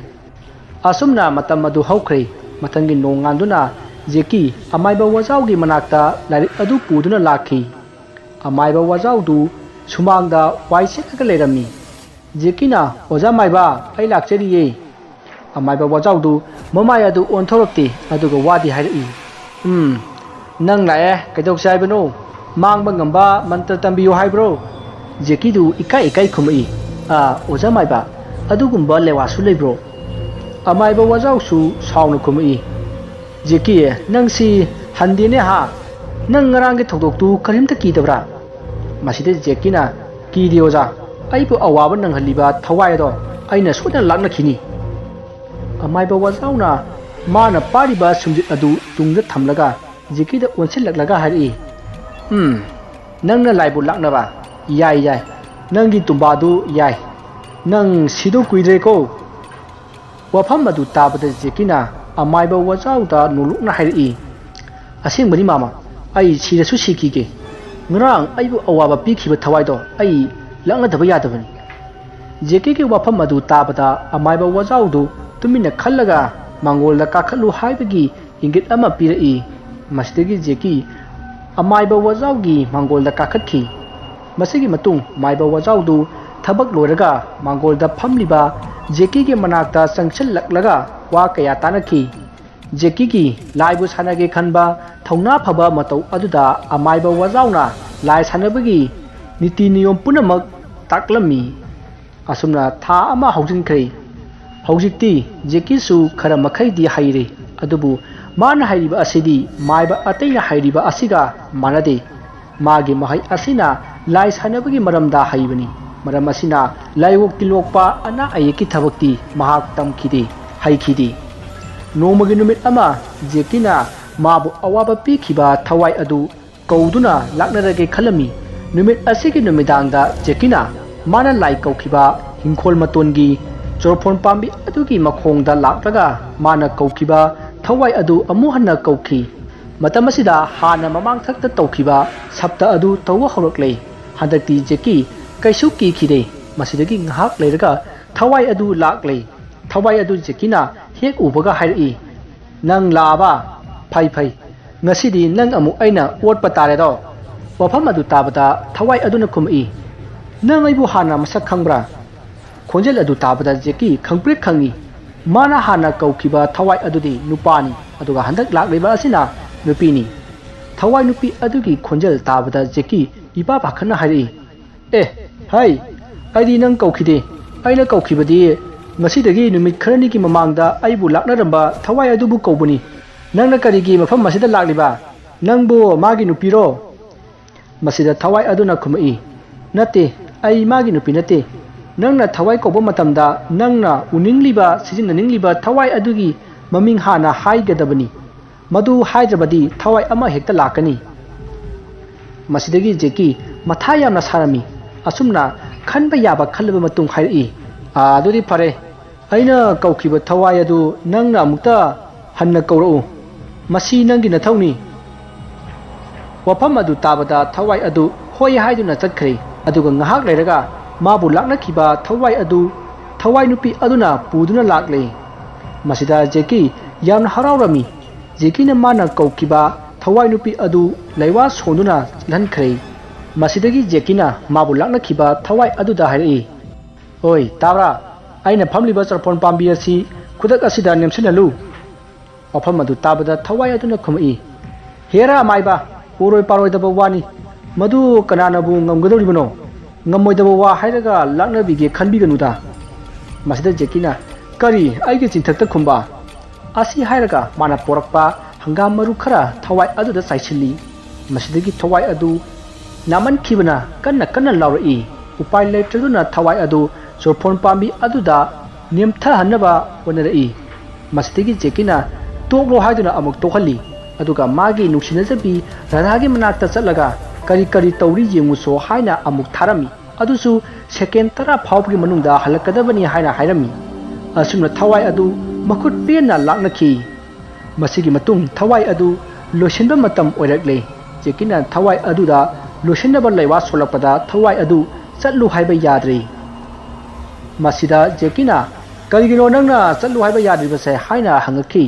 ꯑꯁꯨꯝꯅ ꯃꯇꯝ ꯑꯗꯨ ꯍꯧꯈ꯭ꯔꯦ ꯃꯊꯪꯒꯤ ꯅꯣꯡꯉꯥꯟꯗꯨꯅ ꯖꯦꯛꯀꯤ ꯑꯃꯥꯏꯕ ꯋꯥꯖꯥꯎꯒꯤ ꯃꯅꯥꯛꯇ ꯂꯥꯏꯔꯤꯛ ꯑꯗꯨ ꯄꯨꯗꯨꯅ ꯂꯥꯛꯈꯤ ꯑꯃꯥꯏꯕ ꯋꯥꯖꯥꯎꯗꯨ ꯁꯨꯃꯥꯡꯗ ꯋꯥꯏ ꯁꯤꯠꯂꯒ ꯂꯩꯔꯝꯃꯤ ꯖꯦꯛꯀꯤꯅ ꯑꯣꯖꯥ ꯃꯥꯏꯕ ꯑꯩ ꯂꯥꯛꯆꯔꯤꯌꯦ ꯑꯃꯥꯏꯕ ꯋꯥꯖꯥꯎꯗꯨ ꯃꯃꯥꯏ ꯑꯗꯨ ꯑꯣꯟꯊꯣꯔꯛꯇꯦ ꯑꯗꯨꯒ ꯋꯥꯗꯤ ꯍꯥꯏꯔꯛꯏ ꯅꯪ ꯂꯥꯛꯑꯦ ꯀꯩꯗꯧꯁꯦ ꯍꯥꯏꯕꯅꯣ ꯃꯥꯡꯕ ꯉꯝꯕ ꯃꯟꯇ꯭ꯔ ꯇꯝꯕꯤꯌꯨ ꯍꯥꯏꯕ꯭ꯔꯣ ꯖꯦꯛꯀꯤꯗꯨ ꯏꯀꯥꯏ ꯈꯨꯝꯃꯛꯏ ꯑꯣꯖꯥ ꯃꯥꯏꯕ ꯑꯗꯨꯒꯨꯝꯕ ꯂꯦꯋꯥꯁꯨ ꯂꯩꯕ꯭ꯔꯣ ꯑꯃꯥꯏꯕ ꯋꯥꯖꯥꯎꯁꯨ ꯁꯥꯎꯅ ꯈꯨꯝꯃꯛꯏ ꯖꯦꯛꯀꯤ ꯅꯪꯁꯤ ꯍꯟꯗꯦꯅꯦ ꯅꯪ ꯉꯔꯥꯡꯒꯤ ꯊꯧꯗꯣꯛꯇꯨ ꯀꯔꯤꯝꯇ ꯀꯤꯗꯕ꯭ꯔꯥ ꯃꯁꯤꯗ ꯖꯦꯛꯀꯤꯅ ꯀꯤꯗꯦ ꯑꯣꯖꯥ ꯑꯩꯕꯨ ꯑꯋꯥꯕ ꯅꯪꯍꯜꯂꯤꯕ ꯊꯋꯥꯏ ꯑꯗꯣ ꯑꯩꯅ ꯁꯣꯏꯗꯅ ꯂꯥꯛꯅꯈꯤꯅꯤ ꯑꯃꯥꯏꯕ ꯋꯥꯖꯥꯎꯅ ꯃꯥꯅ ꯄꯥꯏꯔꯤꯕ ꯁꯨꯝꯖꯤꯠ ꯑꯗꯨ ꯇꯨꯡꯗ ꯊꯝꯂꯒ ꯖꯦꯛꯀꯤꯗ ꯑꯣꯟꯁꯤꯜꯂꯛꯂꯒ ꯍꯥꯏꯔꯛꯏ ꯅꯪꯅ ꯂꯥꯏꯕꯨ ꯂꯥꯛꯅꯕ ꯌꯥꯏ ꯅꯪꯒꯤ ꯇꯨꯝꯕꯥꯗꯨ ꯌꯥꯏ ꯅꯪ ꯁꯤꯗꯧ ꯀꯨꯏꯗ꯭ꯔꯦꯀꯣ ꯋꯥꯐꯝ ꯑꯗꯨ ꯇꯥꯕꯗ ꯖꯦꯛꯀꯤꯅ ꯑꯃꯥꯏꯕ ꯋꯥꯖꯥꯎꯗ ꯅꯣꯛꯂꯨꯛꯅ ꯍꯥꯏꯔꯛꯏ ꯑꯁꯦꯡꯕꯅꯤ ꯃꯥꯃ ꯑꯩ ꯁꯤꯔꯁꯨ ꯁꯤꯈꯤꯒꯦ ꯉꯔꯥꯡ ꯑꯩꯕꯨ ꯑꯋꯥꯕ ꯄꯤꯈꯤꯕ ꯊꯋꯥꯏꯗꯣ ꯑꯩ ꯂꯥꯛꯅꯗꯕ ꯌꯥꯗꯕꯅꯤ ꯖꯦꯛꯀꯤꯒꯤ ꯋꯥꯐꯝ ꯑꯗꯨ ꯇꯥꯕꯗ ꯑꯃꯥꯏꯕ ꯋꯥꯖꯥꯎꯗꯨ ꯇꯨꯃꯤꯟꯅ ꯈꯜꯂꯒ ꯃꯥꯡꯒꯣꯜꯗ ꯀꯥꯈꯠꯂꯨ ꯍꯥꯏꯕꯒꯤ ꯏꯪꯒꯤꯠ ꯑꯃ ꯄꯤꯔꯛꯏ ꯃꯁꯤꯗꯒꯤ ꯖꯦꯛꯀꯤ ꯑꯃꯥꯏꯕ ꯋꯥꯖꯥꯎꯒꯤ ꯃꯥꯡꯒꯣꯜꯗ ꯀꯥꯈꯠꯈꯤ ꯃꯁꯤꯒꯤ ꯃꯇꯨꯡ ꯃꯥꯏꯕ ꯋꯥꯖꯥꯎꯗꯨ ꯊꯕꯛ ꯂꯣꯏꯔꯒ ꯃꯥꯡꯒꯣꯜꯗ ꯐꯝꯂꯤꯕ ꯖꯦꯛꯀꯤꯒꯤ ꯃꯅꯥꯛꯇ ꯆꯪꯁꯤꯜꯂꯛꯂꯒ ꯋꯥ ꯀꯌꯥ ꯇꯥꯟꯅꯈꯤ ꯖꯦꯛꯀꯤꯒꯤ ꯂꯥꯏꯕꯨ ꯁꯥꯟꯅꯒꯦ ꯈꯟꯕ ꯊꯧꯅꯥ ꯐꯕ ꯃꯇꯧ ꯑꯗꯨꯗ ꯑꯃꯥꯏꯕ ꯋꯥꯖꯥꯎꯅ ꯂꯥꯏ ꯁꯥꯟꯅꯕꯒꯤ ꯅꯤꯇꯤ ꯅꯤꯌꯣꯝ ꯄꯨꯝꯅꯃꯛ ꯇꯥꯛꯂꯝꯃꯤ ꯑꯁꯨꯝꯅ ꯊꯥ ꯑꯃ ꯍꯧꯖꯤꯟꯈ꯭ꯔꯦ ꯍꯧꯖꯤꯛꯇꯤ ꯖꯦꯛꯀꯤꯁꯨ ꯈꯔ ꯃꯈꯩꯗꯤ ꯍꯩꯔꯦ ꯑꯗꯨꯕꯨ ꯃꯥꯅ ꯍꯩꯔꯤꯕ ꯑꯁꯤꯗꯤ ꯃꯥꯏꯕ ꯑꯇꯩꯅ ꯍꯩꯔꯤꯕ ꯑꯁꯤꯒ ꯃꯥꯟꯅꯗꯦ ꯃꯥꯒꯤ ꯃꯍꯩ ꯑꯁꯤꯅ ꯂꯥꯏ ꯁꯥꯟꯅꯕꯒꯤ ꯃꯔꯝꯗ ꯍꯩꯕꯅꯤ ꯃꯔꯝ ꯑꯁꯤꯅ ꯂꯥꯏꯑꯣꯛ ꯇꯤꯜꯂꯣꯛꯄ ꯑꯅꯥ ꯑꯌꯦꯛꯀꯤ ꯊꯕꯛꯇꯤ ꯃꯍꯥꯛ ꯇꯝꯈꯤꯗꯦ ꯍꯩꯈꯤꯗꯦ ꯅꯣꯡꯃꯒꯤ ꯅꯨꯃꯤꯠ ꯑꯃ ꯖꯦꯛꯀꯤꯅ ꯃꯥꯕꯨ ꯑꯋꯥꯕ ꯄꯤꯈꯤꯕ ꯊꯋꯥꯏ ꯑꯗꯨ ꯀꯧꯗꯨꯅ ꯂꯥꯛꯅꯔꯒꯦ ꯈꯜꯂꯝꯃꯤ ꯅꯨꯃꯤꯠ ꯑꯁꯤꯒꯤ ꯅꯨꯃꯤꯗꯥꯡꯗ ꯖꯦꯛꯀꯤꯅ ꯃꯥꯅ ꯂꯥꯏ ꯀꯧꯈꯤꯕ ꯍꯤꯡꯈꯣꯜ ꯃꯇꯣꯟꯒꯤ ꯆꯣꯔꯐꯣꯟ ꯄꯥꯝꯕꯤ ꯑꯗꯨꯒꯤ ꯃꯈꯣꯡꯗ ꯂꯥꯛꯂꯒ ꯃꯥꯅ ꯀꯧꯈꯤꯕ ꯊꯋꯥꯏ ꯑꯗꯨ ꯑꯃꯨꯛ ꯍꯟꯅ ꯀꯧꯈꯤ ꯃꯇꯝ ꯑꯁꯤꯗ ꯍꯥꯟꯅ ꯃꯃꯥꯡꯊꯛꯇ ꯇꯧꯈꯤꯕ ꯁꯞꯇ ꯑꯗꯨ ꯇꯧꯕ ꯍꯧꯔꯛꯂꯦ ꯍꯟꯗꯛꯇꯤ ꯖꯦꯛꯀꯤ ꯀꯩꯁꯨ ꯀꯤꯈꯤꯗꯦ ꯃꯁꯤꯗꯒꯤ ꯉꯥꯏꯍꯥꯛ ꯂꯩꯔꯒ ꯊꯋꯥꯏ ꯑꯗꯨ ꯂꯥꯛꯂꯦ ꯊꯋꯥꯏ ꯑꯗꯨ ꯖꯦꯛꯀꯤꯅ ꯍꯦꯛ ꯎꯕꯒ ꯍꯥꯏꯔꯛꯏ ꯅꯪ ꯂꯥꯛꯑꯕ ꯐꯩ ꯉꯁꯤꯗꯤ ꯅꯪ ꯑꯃꯨꯛ ꯑꯩꯅ ꯑꯣꯠꯄ ꯇꯥꯔꯦꯗꯣ ꯋꯥꯐꯝ ꯑꯗꯨ ꯇꯥꯕꯗ ꯊꯋꯥꯏ ꯑꯗꯨꯅ ꯈꯨꯝꯃꯛꯏ nang aibu hana masak khangbra khonjel adu tabada jeki khangpret khangi mana hana kaukhiba thawai adudi nupani aduga handak lakleba asina nupini thawai nupi adugi khonjel tabada jeki ipa pakhana hari hai aidi nang kaukhide aina kaukhibadi ngasidagi numit kharani ki mamangda aibu laknaramba thawai adubu kaubuni nangna karigi mafam masida lakliba nangbo magi nupiro masida thawai aduna khumai nate ai magi nupi nate nangna thawai kauba matamda nangna uningliba sijinnangliba thawai adugi maming hana haigadabani madu haidrabadi thawai ama hekta lakani masidagi jeki matha yamna sarami asumna khanba yaba khalba matung hairi adudi phare aina kaukhiba thawai adu nangna amukta hanna kaurau masi nangi nathawni wafam adu tabada thawai adu hoi haiduna chatkhrei aduga ngahak leiraga mabu laknakhiba thawai adu thawai nupi aduna puduna lakle masida jeki yamna haraurami jeki na mana kaukhiba thawai nupi adu laiwa sonduna lankrei masidagi jekina mabu laknakhiba thawai adu da hairi oi tabra aina famliba charpon pambi asi khudak asida nemsinalu wafam adu tabada thawai aduna khumai hera maiba uroi paroi daba wani madu kanana bu ngamgadoribano ngamoi daba wa hairaga lakna bige khanbiganuda masida jekina kari aige chinthakta khumba asi hairaga mana porakpa hangam maru khara thawai adu da saisili masidagi thawai adu naman khibana kanna lauri upai leitraduna thawai adu sorphon pambi adu da nemtha hanaba onarai masidagi jekina toklo haiduna amuk tokhali aduga magi nuksinajabi radhagi manakta chatlaga kari tauri yenguso haina amuk tharami adusu second tara phawgi manungda halakadabani haina hairami asumna thawai adu makut pena laknakhi masigi matung thawai adu losinba matam oirakle jekina thawai adu da losinaba laiwa solakpada thawai adu chatlu haiba yadre masida jekina karigino nangna chatlu haiba yadribase haina hangakhi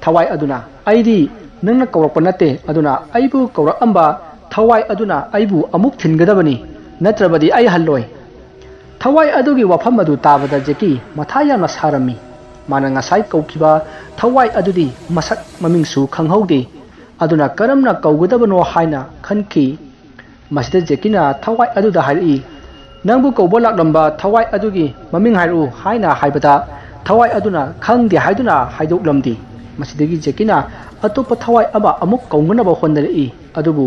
thawai aduna aidi nangna kawrakpa nate aduna aibu kawrakamba thawai aduna aibu amuk thingadabani natrabadi ai halloi thawai adugi wafam adu tabada jeki matha yamna sarami mana ngasai kaukhiba thawai adudi masak mamingsu khanghaude aduna karamna kaugadabano haina khanki masida jekina thawai aduda hairi nangbu kaubo laklamba thawai adugi maming hairu haina haibada thawai aduna khangde haiduna haidoklamdi masidagi jekina atopa thawai aba amuk kaunganaba honnari adubu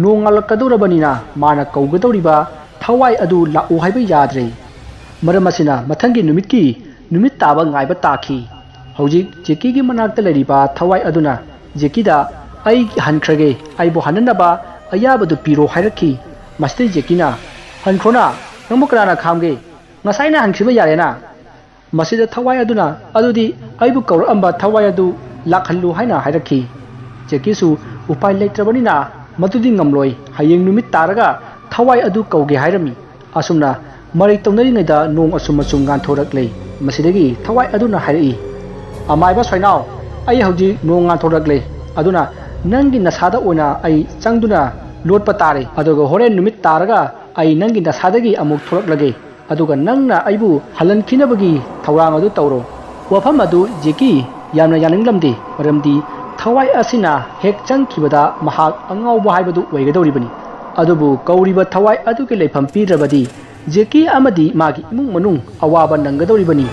nongalakadorabani mana kaugadoriba thawai adu lau haiba yadre maramasina mathangi numit taba ngaiba takhi hojik jeki gi manakta leriba thawai aduna jekida ai hankrage aibo hananaba ayabadu piro hairakhi mastai jekina hankrona nangmukrana khamge ngasaina hankhriba yarena masida thawai aduna adudi aibu kauramba thawai adu lakhallu haina hairakhi jekisu upai leitrabanina madudi ngamloi hayeng numit taraga thawai adu kauge hairami asumna marai tongnari ngaida nong asum gan thoraklei masidagi thawai aduna hairi amaiba soinau ai hauji nong gan thoraklei aduna nangi nasada oina ai changduna lotpa tare aduga horen numit taraga ai nangi nasadagi amuk thoraklage aduga nangna aibu halan khinabagi thawrang adu tawro wafam adu jeki yamna yaninglamdi maramdi thawai asina hek changkhibada mahak angauba haibadu oigadoribani adubu kauriba thawai adugi leifam pidrabadi jeki amadi magi imung manung awaba nangadoribani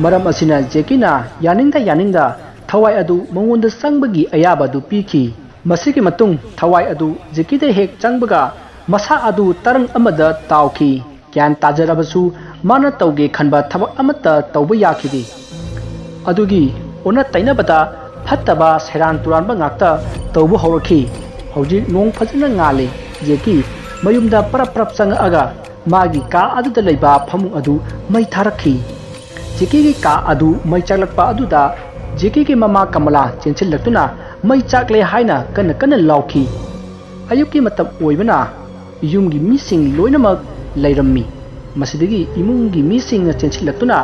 maram asina jekina yaningda thawai adu mangonda sangbagi ayaba du piki masigi matung thawai adu jekide hek changbaga masa adu tarang amada tawki kyan tajarabasu mana tawge khanba thabak amata tawba yakhidi adugi ona tainabata fattaba seran turanba ngakta tawbu hawrakhi hauji nong phajana ngale jeki mayumda parap changaga magi ka aduda leiba phamung adu mai tharakhi jeki gi ka adu mai chaklakpa aduda jeki gi mama kamala chenchil laktuna mai chakle haina kana laukhi ayuki matam oibana yumgi mising loinamak leirammi masidagi imungi mising chenchil laktuna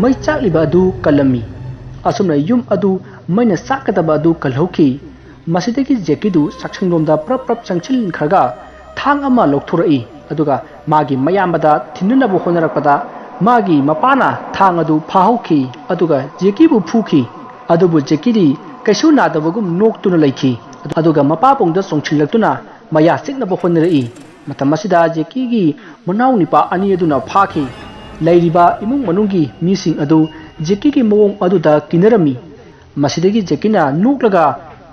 mai chakliba adu kalami asumna yum adu maina sakadaba adu kalhauki masidagi jekidu sakshingromda prap changchil kharga thang ama lokthurai ꯑꯗꯨꯒ ꯃꯥꯒꯤ ꯃꯌꯥꯝꯕꯗ ꯊꯤꯟꯅꯅꯕ ꯍꯣꯠꯅꯔꯛꯄꯗ ꯃꯥꯒꯤ ꯃꯄꯥꯅ ꯊꯥꯡ ꯑꯗꯨ ꯐꯥꯍꯧꯈꯤ ꯑꯗꯨꯒ ꯖꯦꯀꯤꯕꯨ ꯐꯨꯈꯤ ꯑꯗꯨꯕꯨ ꯖꯦꯀꯤꯗꯤ ꯀꯩꯁꯨ ꯅꯥꯗꯕꯒꯨꯝ ꯅꯣꯛꯇꯨꯅ ꯂꯩꯈꯤ ꯑꯗꯨꯒ ꯃꯄꯥꯕꯨꯡꯗ ꯆꯣꯡꯁꯤꯜꯂꯛꯇꯨꯅ ꯃꯌꯥ ꯆꯤꯛꯅꯕ ꯍꯣꯠꯅꯔꯛꯏ ꯃꯇꯝ ꯑꯁꯤꯗ ꯖꯦꯀꯤꯒꯤ ꯃꯅꯥꯎꯅꯤꯄꯥ ꯑꯅꯤ ꯑꯗꯨꯅ ꯐꯥꯈꯤ ꯂꯩꯔꯤꯕ ꯏꯃꯨꯡ ꯃꯅꯨꯡꯒꯤ ꯃꯤꯁꯤꯡ ꯑꯗꯨ ꯖꯦꯀꯤꯒꯤ ꯃꯑꯣꯡ ꯑꯗꯨꯗ ꯀꯤꯅꯔꯝꯃꯤ ꯃꯁꯤꯗꯒꯤ ꯖꯦꯀꯤꯅ ꯅꯣꯛꯂꯒ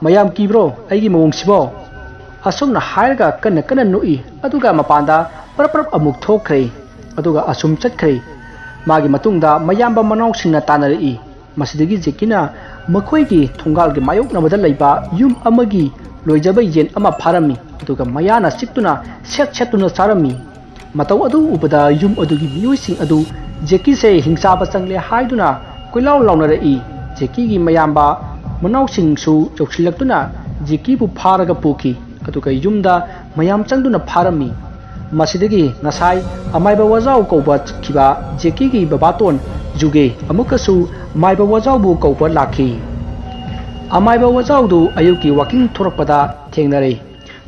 ꯃꯌꯥꯝ ꯀꯤꯕ꯭ꯔꯣ ꯑꯩꯒꯤ ꯃꯑꯣꯡꯁꯤꯕꯣ ꯑꯁꯨꯝꯅ ꯍꯥꯏꯔꯒ ꯀꯟꯅ ꯀꯟꯅ ꯅꯣꯛꯏ ꯑꯗꯨꯒ ꯃꯄꯥꯟꯗ ꯄꯔꯞ ꯄꯔꯞ ꯑꯃꯨꯛ ꯊꯣꯛꯈ꯭ꯔꯦ ꯑꯗꯨꯒ ꯑꯁꯨꯝ ꯆꯠꯈ꯭ꯔꯦ ꯃꯥꯒꯤ ꯃꯇꯨꯡꯗ ꯃꯌꯥꯝꯕ ꯃꯅꯥꯎꯁꯤꯡꯅ ꯇꯥꯟꯅꯔꯛꯏ ꯃꯁꯤꯗꯒꯤ ꯖꯦꯀꯤꯅ ꯃꯈꯣꯏꯒꯤ ꯊꯣꯡꯒꯥꯜꯒꯤ ꯃꯥꯌꯣꯛꯅꯕꯗ ꯂꯩꯕ ꯌꯨꯝ ꯑꯃꯒꯤ ꯂꯣꯏꯖꯕ ꯌꯦꯟ ꯑꯃ ꯐꯥꯔꯝꯃꯤ ꯑꯗꯨꯒ ꯃꯌꯥꯅ ꯆꯤꯛꯇꯨꯅ ꯁꯦꯠꯇꯨꯅ ꯆꯥꯔꯝꯃꯤ ꯃꯇꯧ ꯑꯗꯨ ꯎꯕꯗ ꯌꯨꯝ ꯑꯗꯨꯒꯤ ꯃꯤꯑꯣꯏꯁꯤꯡ ꯑꯗꯨ ꯖꯦꯀꯤꯁꯦ ꯍꯤꯡꯆꯥꯕ ꯆꯪꯂꯦ ꯍꯥꯏꯗꯨꯅ ꯀꯣꯏꯂꯥꯎ ꯂꯥꯎꯅꯔꯛꯏ ꯖꯦꯀꯤꯒꯤ ꯃꯌꯥꯝꯕ ꯃꯅꯥꯎꯁꯤꯡꯁꯨ ꯌꯧꯁꯤꯜꯂꯛꯇꯨꯅ ꯖꯦꯀꯤꯕꯨ ꯐꯥꯔꯒ ꯄꯨꯈꯤ ꯑꯗꯨꯒ ꯌꯨꯝꯗ ꯃꯌꯥꯝ ꯆꯪꯗꯨꯅ ꯐꯥꯔꯝꯃꯤ ꯃꯁꯤꯗꯒꯤ ꯉꯁꯥꯏ ꯑꯃꯥꯏꯕ ꯋꯥꯖꯥꯎ ꯀꯧꯕ ꯆꯠꯈꯤꯕ ꯖꯦꯀꯤꯒꯤ ꯕꯕꯥꯇꯣꯟ ꯖꯨꯒꯦ ꯑꯃꯨꯛꯀꯁꯨ ꯑꯃꯥꯏꯕ ꯋꯥꯖꯥꯎꯕꯨ ꯀꯧꯕ ꯂꯥꯛꯈꯤ ꯑꯃꯥꯏꯕ ꯋꯥꯖꯥꯎꯗꯨ ꯑꯌꯨꯛꯀꯤ ꯋꯥꯀꯤꯡ ꯊꯣꯔꯛꯄꯗ ꯊꯦꯡꯅꯔꯦ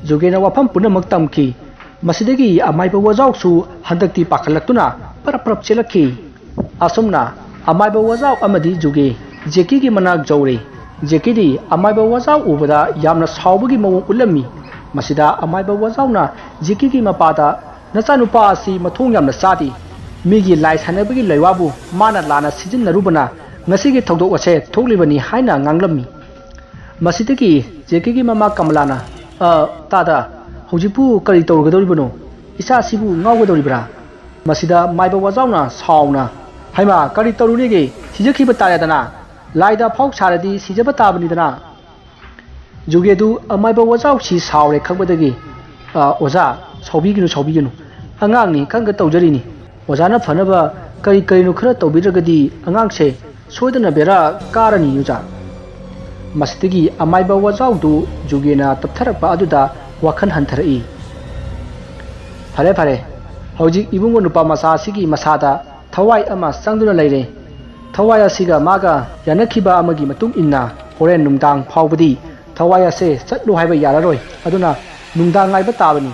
ꯖꯨꯒꯦꯅ ꯋꯥꯐꯝ ꯄꯨꯝꯅꯃꯛ ꯇꯝꯈꯤ ꯃꯁꯤꯗꯒꯤ ꯑꯃꯥꯏꯕ ꯋꯥꯖꯥꯎꯁꯨ ꯍꯟꯗꯛꯇꯤ ꯄꯥꯈꯠꯂꯛꯇꯨꯅ ꯄꯔꯞ ꯄꯔꯞ ꯆꯦꯜꯂꯛꯈꯤ ꯑꯁꯨꯝꯅ ꯑꯃꯥꯏꯕ ꯋꯥꯖꯥꯎ ꯑꯃꯗꯤ ꯖꯨꯒꯦ ꯖꯦꯀꯤꯒꯤ ꯃꯅꯥꯛ ꯌꯧꯔꯦ ꯖꯦꯀꯤꯗꯤ ꯑꯃꯥꯏꯕ ꯋꯥꯖꯥꯎ ꯎꯕꯗ ꯌꯥꯝꯅ ꯁꯥꯎꯕꯒꯤ ꯃꯑꯣꯡ ꯎꯠꯂꯝꯃꯤ ꯃꯁꯤꯗ ꯑꯃꯥꯏꯕ ꯋꯥꯖꯥꯎꯅ ꯖꯦꯀꯤꯒꯤ ꯃꯄꯥꯗ ꯅꯆꯥꯅꯨꯄꯥ ꯑꯁꯤ ꯃꯊꯣꯡ ꯌꯥꯝꯅ ꯆꯥꯗꯦ ꯃꯤꯒꯤ ꯂꯥꯏ ꯁꯥꯟꯅꯕꯒꯤ ꯂꯩꯋꯥꯕꯨ ꯃꯥꯅ ꯂꯥꯟꯅ ꯁꯤꯖꯤꯟꯅꯔꯨꯕꯅ ꯉꯁꯤꯒꯤ ꯊꯧꯗꯣꯛ ꯑꯁꯦ ꯊꯣꯛꯂꯤꯕꯅꯤ ꯍꯥꯏꯅ ꯉꯥꯡꯂꯝꯃꯤ ꯃꯁꯤꯗꯒꯤ ꯖꯦꯀꯤꯒꯤ ꯃꯃꯥ ꯀꯃꯂꯥꯅ ꯇꯥꯗ ꯍꯧꯖꯤꯛꯄꯨ ꯀꯔꯤ ꯇꯧꯔꯒꯗꯧꯔꯤꯕꯅꯣ ꯏꯆꯥꯁꯤꯕꯨ ꯉꯥꯎꯒꯗꯧꯔꯤꯕ꯭ꯔꯥ ꯃꯁꯤꯗ ꯃꯥꯏꯕ ꯋꯥꯖꯥꯎꯅ ꯁꯥꯎꯅ ꯍꯩꯃꯥ ꯀꯔꯤ ꯇꯧꯔꯨꯅꯦꯒꯦ ꯁꯤꯖꯈꯤꯕ ꯇꯥꯔꯦꯗꯅ ꯂꯥꯏꯗ ꯐꯥꯎ ꯁꯥꯔꯗꯤ ꯁꯤꯖꯕ ꯇꯥꯕꯅꯤꯗꯅ ꯖꯨꯒꯦꯗꯨ ꯑꯃꯥꯏꯕ ꯋꯥꯖꯥꯎꯁꯤ ꯁꯥꯎꯔꯦ ꯈꯪꯕꯗꯒꯤ ꯑꯣꯖꯥ ꯁꯥꯎꯕꯤꯒꯅꯨ ꯑꯉꯥꯡꯅꯤ ꯈꯪꯒ ꯇꯧꯖꯔꯤꯅꯤ ꯑꯣꯖꯥꯅ ꯐꯅꯕ ꯀꯔꯤꯅꯣ ꯈꯔ ꯇꯧꯕꯤꯗ꯭ꯔꯒꯗꯤ ꯑꯉꯥꯡꯁꯦ ꯁꯣꯏꯗꯅ ꯕꯦꯔꯥ ꯀꯥꯔꯅꯤ ꯑꯣꯖꯥ ꯃꯁꯤꯗꯒꯤ ꯑꯃꯥꯏꯕ ꯋꯥꯖꯥꯎꯗꯨ ꯖꯨꯒꯦꯅ ꯇꯞꯊꯔꯛꯄ ꯑꯗꯨꯗ ꯋꯥꯈꯜ ꯍꯟꯊꯔꯛꯏ ꯐꯔꯦ ꯍꯧꯖꯤꯛ ꯏꯕꯨꯡꯒꯣ ꯅꯨꯄꯥ ꯃꯆꯥ ꯑꯁꯤꯒꯤ ꯃꯁꯥꯗ ꯊꯋꯥꯏ ꯑꯃ ꯆꯪꯗꯨꯅ ꯂꯩꯔꯦ ꯊꯋꯥꯏ ꯑꯁꯤꯒ ꯃꯥꯒ ꯌꯥꯅꯈꯤꯕ ꯑꯃꯒꯤ ꯃꯇꯨꯡ ꯏꯟꯅ ꯍꯣꯔꯦꯟ ꯅꯨꯡꯗꯥꯡ ꯐꯥꯎꯕꯗꯤ ꯊꯋꯥꯏ ꯑꯁꯦ ꯆꯠꯂꯨ ꯍꯥꯏꯕ ꯌꯥꯔꯔꯣꯏ ꯑꯗꯨꯅ ꯅꯨꯡꯗꯥꯡ ꯉꯥꯏꯕ ꯇꯥꯕꯅꯤ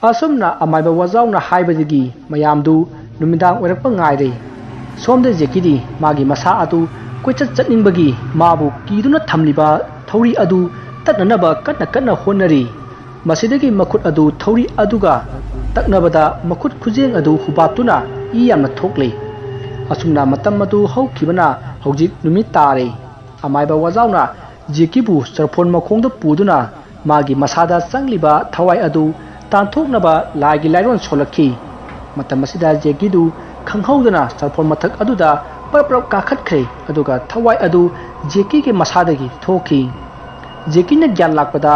ꯑꯁꯨꯝꯅ ꯑꯃꯥꯏꯕ ꯋꯥꯖꯥꯎꯅ ꯍꯥꯏꯕꯗꯒꯤ ꯃꯌꯥꯝꯗꯨ ꯅꯨꯃꯤꯗꯥꯡ ꯑꯣꯏꯔꯛꯄ ꯉꯥꯏꯔꯦ ꯁꯣꯝꯗ ꯖꯦꯀꯤꯗꯤ ꯃꯥꯒꯤ ꯃꯁꯥ ꯑꯗꯨ ꯀꯣꯏꯆꯠ ꯆꯠꯅꯤꯡꯕꯒꯤ ꯃꯥꯕꯨ ꯀꯤꯗꯨꯅ ꯊꯝꯂꯤꯕ ꯊꯧꯔꯤ ꯑꯗꯨ ꯇꯠꯅꯅꯕ ꯀꯟꯅ ꯍꯣꯠꯅꯔꯤ ꯃꯁꯤꯗꯒꯤ ꯃꯈꯨꯠ ꯑꯗꯨ ꯊꯧꯔꯤ ꯑꯗꯨꯒ ꯇꯛꯅꯕꯗ ꯃꯈꯨꯠ ꯈꯨꯖꯦꯡ ꯑꯗꯨ ꯍꯨꯕꯥꯠꯇꯨꯅ ꯏ ꯌꯥꯝꯅ ꯊꯣꯛꯂꯦ ꯑꯁꯨꯝꯅ ꯃꯇꯝ ꯑꯗꯨ ꯍꯧꯈꯤꯕꯅ ꯍꯧꯖꯤꯛ ꯅꯨꯃꯤꯠ ꯇꯥꯔꯦ ꯑꯃꯥꯏꯕ ꯋꯥꯖꯥꯎꯅ ꯖꯦꯀꯤꯕꯨ ꯆꯔꯐꯣꯟ ꯃꯈꯣꯡꯗ ꯄꯨꯗꯨꯅ ꯃꯥꯒꯤ ꯃꯁꯥꯗ ꯆꯪꯂꯤꯕ ꯊꯋꯥꯏ ꯑꯗꯨ ꯇꯥꯟꯊꯣꯛꯅꯕ ꯂꯥꯏꯒꯤ ꯂꯥꯏꯔꯣꯟ ꯁꯣꯜꯂꯛꯈꯤ ꯃꯇꯝ ꯑꯁꯤꯗ ꯖꯦꯀꯤꯗꯨ ꯈꯪꯍꯧꯗꯅ ꯆꯔꯐꯣꯟ ꯃꯊꯛ ꯑꯗꯨꯗ ꯄꯔꯞ ꯀꯥꯈꯠꯈ꯭ꯔꯦ ꯑꯗꯨꯒ ꯊꯋꯥꯏ ꯑꯗꯨ ꯖꯦꯀꯤꯒꯤ ꯃꯁꯥꯗꯒꯤ ꯊꯣꯛꯈꯤ ꯖꯦꯀꯤꯅ ꯒ꯭ꯌꯥꯟ ꯂꯥꯛꯄꯗ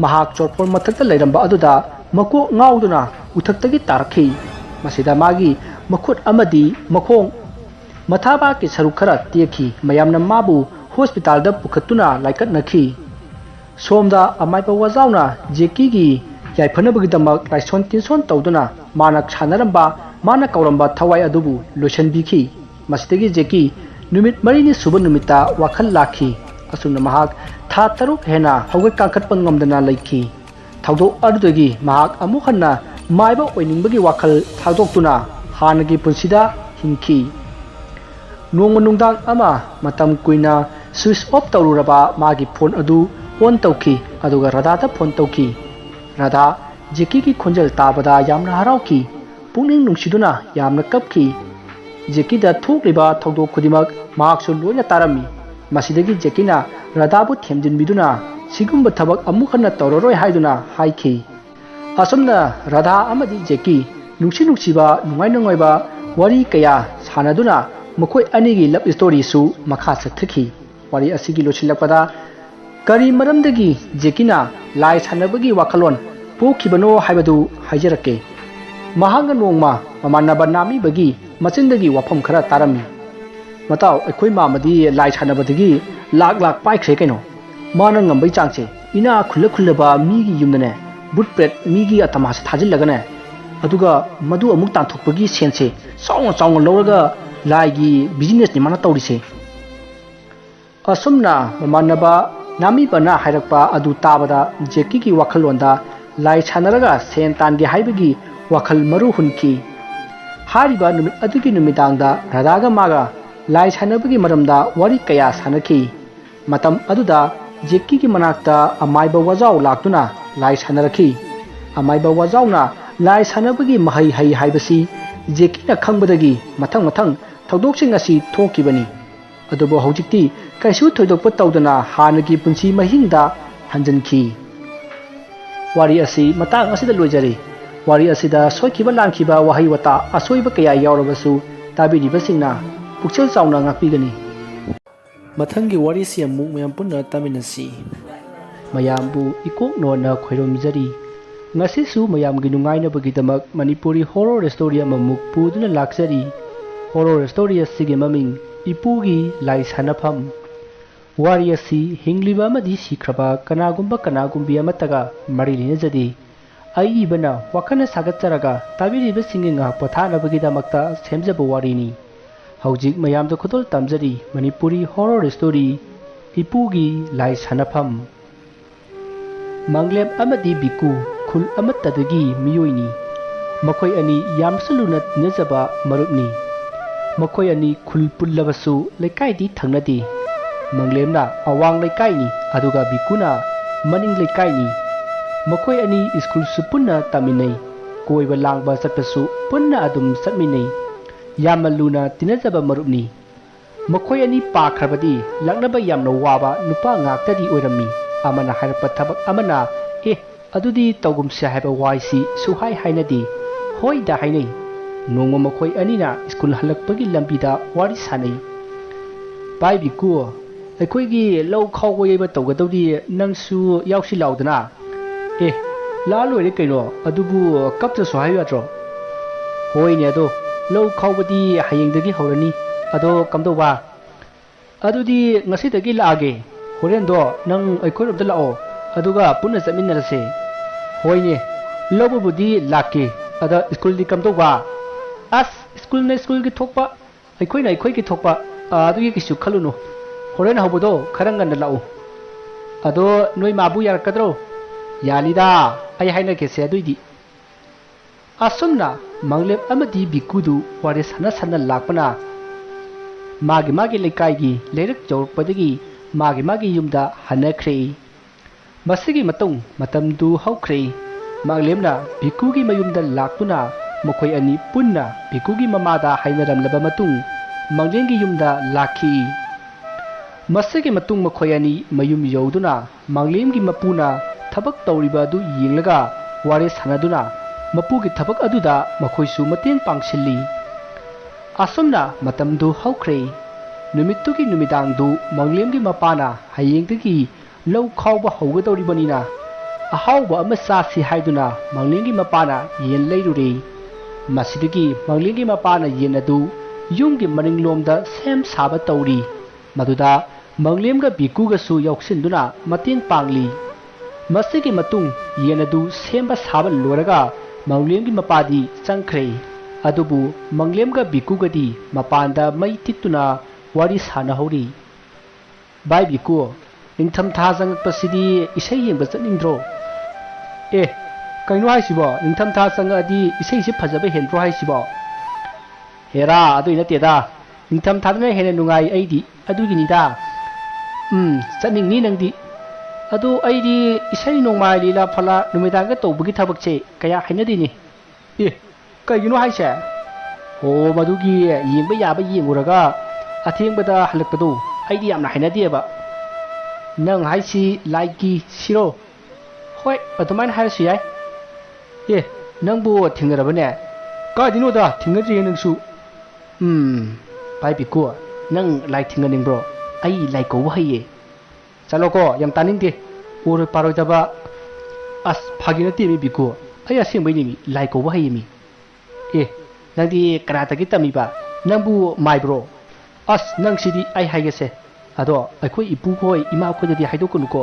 ꯃꯍꯥꯛ ꯆꯔꯐꯣꯟ ꯃꯊꯛꯇ ꯂꯩꯔꯝꯕ ꯑꯗꯨꯗ ꯃꯀꯣꯛ ꯉꯥꯎꯗꯨꯅ ꯎꯊꯛꯇꯒꯤ ꯇꯥꯔꯛꯈꯤ ꯃꯁꯤꯗ ꯃꯥꯒꯤ ꯃꯈꯨꯠ ꯑꯃꯗꯤ ꯃꯈꯣꯡ ꯃꯊꯥꯕꯥꯛꯀꯤ ꯁꯔꯨꯛ ꯈꯔ ꯇꯦꯛꯈꯤ ꯃꯌꯥꯝꯅ ꯃꯥꯕꯨ ꯍꯣꯁꯄꯤꯇꯥꯜꯗ ꯄꯨꯈꯠꯇꯨꯅ ꯂꯥꯏꯀꯠꯅꯈꯤ ꯁꯣꯝꯗ ꯑꯃꯥꯏꯕ ꯋꯥꯖꯥꯎꯅ ꯖꯦꯀꯤꯒꯤ ꯌꯥꯏꯐꯅꯕꯒꯤꯗꯃꯛ ꯂꯥꯏꯁꯣꯟ ꯇꯤꯟꯁꯣꯟ ꯇꯧꯗꯨꯅ ꯃꯥꯅ ꯁꯥꯟꯅꯔꯝꯕ ꯃꯥꯅ ꯀꯧꯔꯝꯕ ꯊꯋꯥꯏ ꯑꯗꯨꯕꯨ ꯂꯣꯏꯁꯤꯟꯕꯤꯈꯤ ꯃꯁꯤꯗꯒꯤ ꯖꯦꯀꯤ ꯅꯨꯃꯤꯠ 4ꯅꯤ ꯁꯨꯕ ꯅꯨꯃꯤꯠꯇ ꯋꯥꯈꯜ ꯂꯥꯛꯈꯤ ꯑꯁꯨꯝꯅ ꯃꯍꯥꯛ ꯊꯥ 3 ꯍꯦꯟꯅ ꯍꯧꯒꯠ ꯀꯥꯡꯈꯠꯄ ꯉꯝꯗꯅ ꯂꯩꯈꯤ ꯊꯧꯗꯣꯛ ꯑꯗꯨꯗꯒꯤ ꯃꯍꯥꯛ ꯑꯃꯨꯛ ꯍꯟꯅ ꯃꯥꯏꯕ ꯑꯣꯏꯅꯤꯡꯕꯒꯤ ꯋꯥꯈꯜ ꯊꯥꯗꯣꯛꯇꯨꯅ ꯍꯥꯟꯅꯒꯤ ꯄꯨꯟꯁꯤꯗ ꯍꯤꯡꯈꯤ ꯅꯣꯡꯃ ꯅꯨꯡꯗꯥꯡ ꯑꯃ ꯃꯇꯝ ꯀꯨꯏꯅ ꯁ꯭ꯋꯤꯆ ꯑꯣꯐ ꯇꯧꯔꯨꯔꯕ ꯃꯥꯒꯤ ꯐꯣꯟ ꯑꯗꯨ ꯑꯣꯟ ꯇꯧꯈꯤ ꯑꯗꯨꯒ ꯔꯥꯙꯥꯗ ꯐꯣꯟ ꯇꯧꯈꯤ ꯔꯥꯙꯥ ꯖꯦꯀꯤꯒꯤ ꯈꯣꯟꯖꯦꯜ ꯇꯥꯕꯗ ꯌꯥꯝꯅ ꯍꯔꯥꯎꯈꯤ ꯄꯨꯛꯅꯤꯡ ꯅꯨꯡꯁꯤꯗꯨꯅ ꯌꯥꯝꯅ ꯀꯞꯈꯤ ꯖꯦꯀꯤꯗ ꯊꯣꯛꯂꯤꯕ ꯊꯧꯗꯣꯛ ꯈꯨꯗꯤꯡꯃꯛ ꯃꯍꯥꯛꯁꯨ ꯂꯣꯏꯅ ꯇꯥꯔꯝꯃꯤ ꯃꯁꯤꯗꯒꯤ ꯖꯦꯀꯤꯅ ꯔꯥꯙꯥꯕꯨ ꯊꯦꯝꯖꯤꯟꯕꯤꯗꯨꯅ ꯁꯤꯒꯨꯝꯕ ꯊꯕꯛ ꯑꯃꯨꯛ ꯍꯟꯅ ꯇꯧꯔꯔꯣꯏ ꯍꯥꯏꯗꯨꯅ ꯍꯥꯏꯈꯤ ꯑꯁꯨꯝꯅ ꯔꯥꯙꯥ ꯑꯃꯗꯤ ꯖꯦꯀꯤ ꯅꯨꯡꯁꯤꯕ ꯅꯨꯡꯉꯥꯏꯕ ꯋꯥꯔꯤ ꯀꯌꯥ ꯁꯥꯟꯅꯗꯨꯅ ꯃꯈꯣꯏ ꯑꯅꯤꯒꯤ ꯂꯞ ꯁ꯭ꯇꯣꯔꯤꯁꯨ ꯃꯈꯥ ꯆꯠꯊꯈꯤ ꯋꯥꯔꯤ ꯑꯁꯤꯒꯤ ꯂꯣꯏꯁꯤꯜꯂꯛꯄꯗ ꯀꯔꯤ ꯃꯔꯝꯗꯒꯤ ꯖꯦꯀꯤꯅ ꯂꯥꯏ ꯁꯥꯟꯅꯕꯒꯤ ꯋꯥꯈꯜꯂꯣꯟ ꯄꯣꯛꯈꯤꯕꯅꯣ ꯍꯥꯏꯕꯗꯨ ꯍꯥꯏꯖꯔꯛꯀꯦ ꯃꯍꯥꯛꯅ ꯅꯣꯡꯃ ꯃꯃꯥꯟꯅꯕ ꯅꯥꯃꯤꯕꯒꯤ ꯃꯆꯤꯟꯗꯒꯤ ꯋꯥꯐꯝ ꯈꯔ ꯇꯥꯔꯝꯃꯤ ꯃꯇꯥꯎ ꯑꯩꯈꯣꯏ ꯃꯥꯃꯗꯤ ꯂꯥꯏ ꯁꯥꯟꯅꯕꯗꯒꯤ ꯂꯥꯛ ꯄꯥꯏꯈ꯭ꯔꯦ ꯀꯩꯅꯣ ꯃꯥꯅ ꯉꯝꯕꯩ ꯆꯥꯡꯁꯦ ꯏꯅꯥ ꯈꯨꯜꯂꯕ ꯃꯤꯒꯤ ꯌꯨꯝꯗꯅꯦ ꯕꯨꯠ ꯄ꯭ꯔꯦꯠ ꯃꯤꯒꯤ ꯑꯇꯃꯥꯁꯦ ꯊꯥꯖꯤꯜꯂꯒꯅꯦ ꯑꯗꯨꯒ ꯃꯗꯨ ꯑꯃꯨꯛ ꯇꯥꯟꯊꯣꯛꯄꯒꯤ ꯁꯦꯟꯁꯦ ꯆꯥꯎꯅ ꯂꯧꯔꯒ ꯂꯥꯏꯒꯤ ꯕꯤꯖꯤꯅꯦꯁꯅꯤ ꯃꯥꯅ ꯇꯧꯔꯤꯁꯦ ꯑꯁꯨꯝꯅ ꯃꯃꯥꯟꯅꯕ ꯅꯥꯃꯤꯕꯅ ꯍꯥꯏꯔꯛꯄ ꯑꯗꯨ ꯇꯥꯕꯗ ꯖꯦꯀꯤꯒꯤ ꯋꯥꯈꯜꯂꯣꯟꯗ lai sanaraga sen tange haibagi wakhal maru hunki hariba numit adugi numidangda Radhaga maga lai sanabagi maramda wari kaya sanaki matam aduda Jackie ki manakta amaiba wajau laktuna lai sanaraki amaiba wajauna lai sanabagi mahai hai haibasi Jackie na khangbadagi mathang mathang thaudoksing asi thokibani adubo hojikti kaisu thoidokpa tawdana hanagi punsi mahingda hanjanki wari asi matang asida loijari wari asida soikiba langkiba wahai wata asoiba kaya yaurabasu tabiribasingna pukchel chauna ngapigani mathanggi wari si amuk mayam punna taminasi mayambu ikok nona khoiromjari ngasisu mayamgi nungainabagidamak Manipuri horror story amamuk puduna laksari horror story asigi maming ipugi lai sanafam wari asi hingliba amadi sikraba kanagumbi amataga marilinajadi aibana wakana sagatsaraga tabiriba singinga pothanabagidamata semjaba warini hojik mayamda khudol tamjari Manipuri horror story ipugi lai sanafam manglem amadi biku khul amatadagi miyoini makhoi ani yamsaluna tinajaba marupni makhoi ani khul pullabasu laikai di thangnadi manglemna awang laikai ni aduga bikuna maning laikai ni makhoi ani school su punna taminai koiba langba satpasu punna adum satminai yamaluna tinajaba marupni makhoi ani pakhrabadi laknaba yamna waba nupa ngaktadi oirami amana harpa thabak amana adudi tawgumse haiba waisi suhai hainadi hoida hainai nongma makhoi anina school halakpagi lambida wari sanai bai biku aikoigi lau khawgo yeba tawgadawdi nangsu yausi laudana la loire kaino adubu kapta so hayu atro hoine ado lau khawbadi hayengdagi hawrani ado kamdoba adudi ngasidagi laage horendo nang aikorobda lao aduga punna chaminarase hoine lobubudi lake ada school di kamdoba as school gi thokpa aikoi gi thokpa adugi kisu khaluno horen hawbodo kharangan lao ado noi mabu yarakadro yalida ai haina kese aduidi asumna manglem amadi bikudu ware sana lakpana magi lekai gi lerak jorpadagi magi yumda hanakre masigi matung matamdu haukre manglemna bikugi mayumda laktuna makhoi ani punna bikugi mamada hainaramlaba matung manglengi yumda lakhi masigi matung makhoi ani mayum yoduna manglemgi mapuna thabak tawriba adu yenglaga ware sanaduna mapugi thabak aduda makhoisu mateng pangsilli asumna matamdu haukre numittugi numidangdu manglemgi mapana hayengdagi lau khawba hawgadawribanina ahawba ama sasi haiduna manglengi mapana yen leirure masidagi manglengi mapana yen adu yumgi maninglomda sem saba tawri maduda manglemga bikugasu yauksinduna mateng pangli masigi matung yen adu semba saba loraga manglemgi mapadi changkhre adubu manglemga bikugadi mapanda mai tittuna wari sanahori bai biku ningtham tha jangpasidi isai yengba chatningdro kaino haisibo ningtham tha changadi isai se phajaba hendro haisibo hera adu inateda ningtham thadna hena nungai aidi aduginida chatningni nangdi adu aidi isai nongmai lila phala numidanga tawbugi thabakche kaya hainadini kaino haise ho madugi yengba yaba yenguraga athengbada halakpadu aidi yamna hainadeba nang haisi laiki siro hoi adumain haisu yai nangbu thingarabane kadinoda thingadri nangsu pai biku nang lai thinganingro ai lai ko haye chaloko yam taningde ore paroidaba as phaginati mi biku ai asengbai ni lai ko haye mi nangdi kanatagi tamiba nangbu mai bro as nang sidi ai haigese ado akhoi ipu khoi ima khoi haido kunuko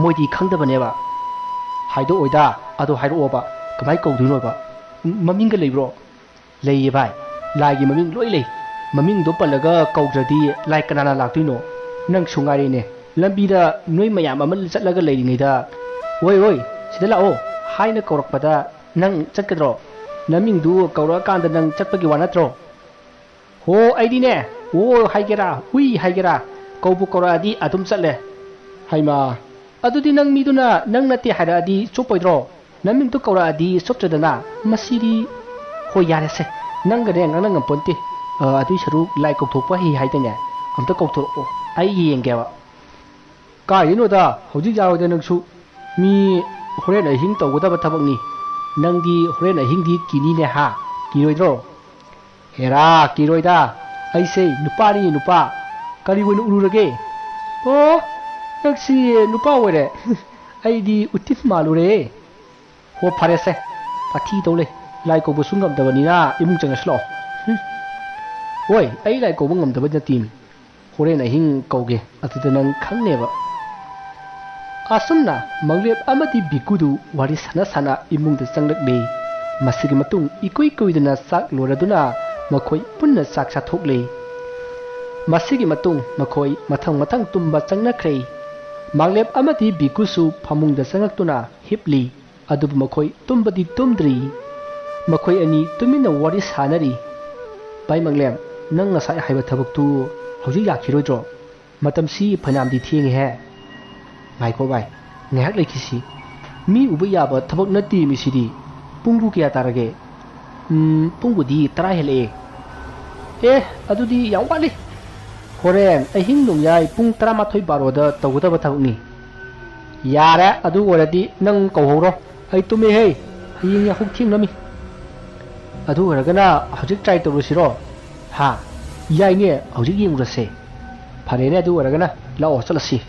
moidi khangdabaneba haido oida ado haido oba kamai kauduno ba maming ga leibro leiye bai laigi maming loi lei maming do palaga kaudradi lai kanana laktuino nang sungare ne lambida noi mayam amal chatlaga leiringai da oi sida lao haina kaurakpada nang chatkadro namingdu kaurakanda nang chatpagi wa natro ho aidine o haigera hui haigera kaubu kauradi adum chatle haima adudi nang miduna nang nati haradi chopoidro namingdu kauradi sopchadana masiri ho yarese nang gane nang ngam ponti adu sharu lai kauthokpa hi haitanya amta kauthoro ai yengewa ka yinoda hoji jawoda nangsu mi horen ahing tawgada bathabakni nangdi horen ahing di kini ne ha kiroidro hera kiroida aise nupa ni nupa kari wonu ururage o taksi nupa wore aidi utif malure ho pharese pathi tole lai ko busungam dabanina imung changaslo oi ai lai ko bungam dabanja tim horen ahing kauge atuda nang khangneba asumna manglep amati bikudu wari sana sana imungda changlakle masigi matung ikoi koidana sak loraduna makhoi punna sak sathokle masigi matung makhoi mathang tumba changnakhre manglep amati bikusu phamungda changaktuna hipli adubu makhoi tumbadi tumdri makhoi ani tumina wari sanari pai manglem nang ngasai haiba thabaktu hauji yakhiroidro matamsi phanamdi thieng he ngai ko bai ngahak lekisi mi ubu yaba thabak nati mi sidi pungbu kya tarage pungbu di tara hele adudi yang wali horen ahing nung yai pung 12 baroda tawda bathakni yara adu oradi nang kauhoro ai tumi he yin ya huk thing nami adu oragana hojik try to rusiro ha yai ne hojik ying rase phare ne adu oragana la o chalasi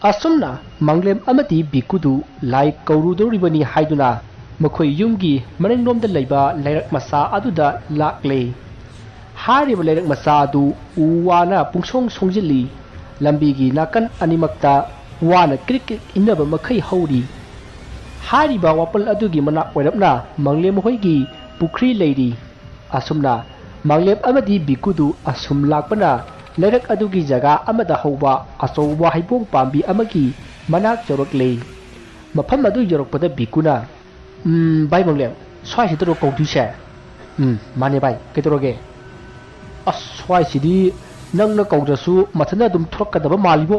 asumna manglem amati bikudu lai kaurudoribani haiduna makhoi yumgi marenglomda leiba lairak masa aduda lakle hariba lairak masa adu uwana pungsong songjili lambigi nakan animakta wana krik inaba makhai hauri hariba wapal adugi mana oirapna manglem hoigi pukri leiri asumna manglem amati bikudu asum lakpana lairak adugi jaga amada hauba asowa haibong pambi amagi manak jorokle mafam adu yorokpada bikuna bai manglem swai sidro kongduse mane bai kedoroge swai sidi nangna kongdrasu mathana dum throkkadaba malibo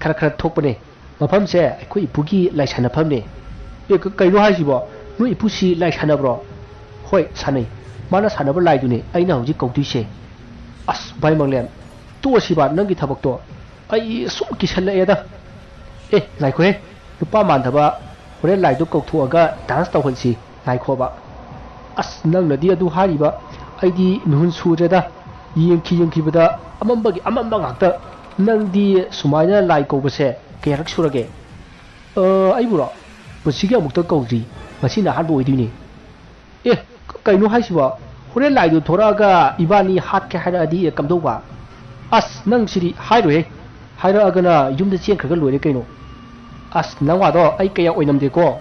khara thokpane mafam se akhoi ipugi laisana famne kaino haisibo no ipusi laisanabro hoi sanai mana sanaba laidune aina hoji kongduse bai manglem to siba nangi thabak to ai sum kisalla eda ngai ko he lupa mandaba hore lai do koktuaga dance tawhansi ngai ko ba nang nadi adu hariba aidi mihun sureda yengki bada amambagi amamba ngakta nangdi sumaina lai ko base kayak surage ai buro busiga mukta kawri masina hanbo oidini kaino haisiba hore lai do thoraga ibani hat ke haradi kamdoba nang siri hairo he hairo agana yumda chen khaga loire kaino nang wa do ai kaya oinamde ko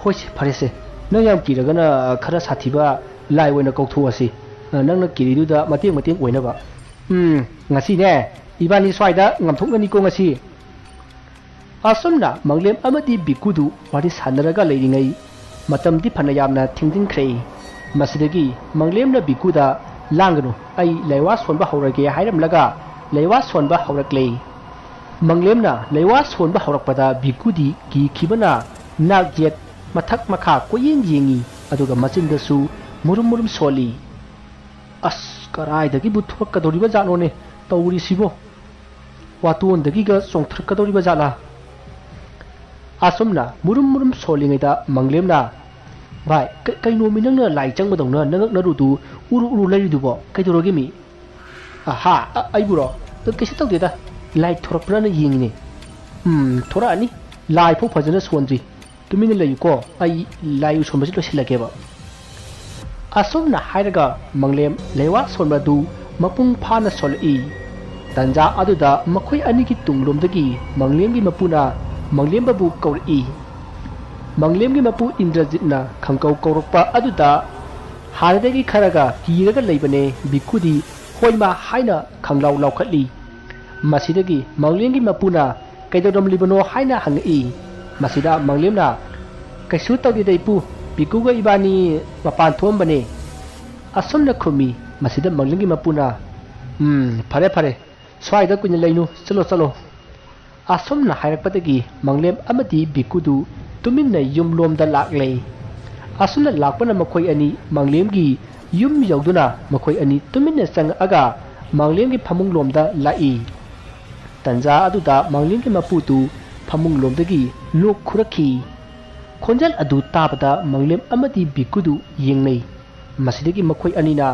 hoi pharese nang yam kiragana khara sathiba lai oina kauthu asi nang na kiridu da mateng oina ba ngasi ne ibani swaida ngamthoknani ko ngasi asumna manglem amadi bikudu wari sanaraga leiringai matamdi phanayamna thingdingkhre masidagi manglemna bikuda langanu ai leiwa sonba haurage hairamlaga leiwa sonba haurakle manglemna leiwa sonba haurakpada bikudi ki khibana nagjet mathak makha koyeng aduga machindasu murum soli karai dagi buthurkadoriba janone tawri sibo watun dagi ga songthurkadoriba jala asumna murum solingaida manglemna bai kaino minangna lai changbadongna nangak narudu uru laridubo kaidoroge mi ai buro kaisi tawdeda lai thorakprana yingine thora ani lai pho phajana sondri tumina layuko ai lai sonbasi losilageba asumna hairaga manglem lewa sonbadu mapung phana sol'i tanja aduda makhoi anigi tunglomdagi manglemgi mapuna manglembabu kauri manglemgi mapu indrajitna khangkau kaurokpa aduda haradagi kharaga kiraga leibane bikudi hoima haina khanglau laukhatli masidagi manglemgi mapuna kaidodom libano haina hangi ꯃꯁꯤꯗ ꯃꯪꯂꯦꯝꯅ ꯀꯩꯁꯨ ꯇꯧꯗꯦꯗ ꯏꯄꯨ ꯕꯤꯀꯨꯒ ꯏꯕꯥꯅꯤ ꯃꯄꯥꯟ ꯊꯣꯛꯑꯝꯕꯅꯦ ꯑꯁꯨꯝꯅ ꯈꯨꯝꯃꯤ ꯃꯁꯤꯗ ꯃꯪꯂꯦꯝꯒꯤ ꯃꯄꯨꯅ ꯐꯔꯦ ꯐꯔꯦ ꯁ꯭ꯋꯥꯏꯗ ꯀꯨꯏꯅ ꯂꯩꯅꯨ ꯆꯠꯂꯣ ꯆꯠꯂꯣ ꯑꯁꯨꯝꯅ ꯍꯥꯏꯔꯛꯄꯗꯒꯤ ꯃꯪꯂꯦꯝ ꯑꯃꯗꯤ ꯕꯤꯀꯨꯗꯨ ꯇꯨꯃꯤꯟꯅ ꯌꯨꯝꯂꯣꯝꯗ ꯂꯥꯛꯂꯦ ꯑꯁꯨꯝꯅ ꯂꯥꯛꯄꯅ ꯃꯈꯣꯏ ꯑꯅꯤ ꯃꯪꯂꯦꯝꯒꯤ ꯌꯨꯝ ꯌꯧꯗꯨꯅ ꯃꯈꯣꯏ ꯑꯅꯤ ꯇꯨꯃꯤꯟꯅ ꯆꯪꯉꯛꯑꯒ ꯃꯪꯂꯦꯝꯒꯤ ꯐꯃꯨꯡꯂꯣꯝꯗ ꯂꯥꯛꯏ ꯇꯟꯖꯥ ꯑꯗꯨꯗ ꯃꯪꯂꯦꯝꯒꯤ ꯃꯄꯨꯗꯨ ꯐꯃꯨꯡꯂꯣꯝꯗꯒꯤ ꯂꯣꯛ ꯈꯨꯔꯛꯈꯤ ꯈꯣꯟꯖꯦꯜ ꯑꯗꯨ ꯇꯥꯕꯗ ꯃꯪꯂꯦꯝ ꯑꯃꯗꯤ ꯕꯤꯀꯨꯗꯨ ꯌꯦꯡꯅꯩ ꯃꯁꯤꯗꯒꯤ ꯃꯈꯣꯏ ꯑꯅꯤꯅ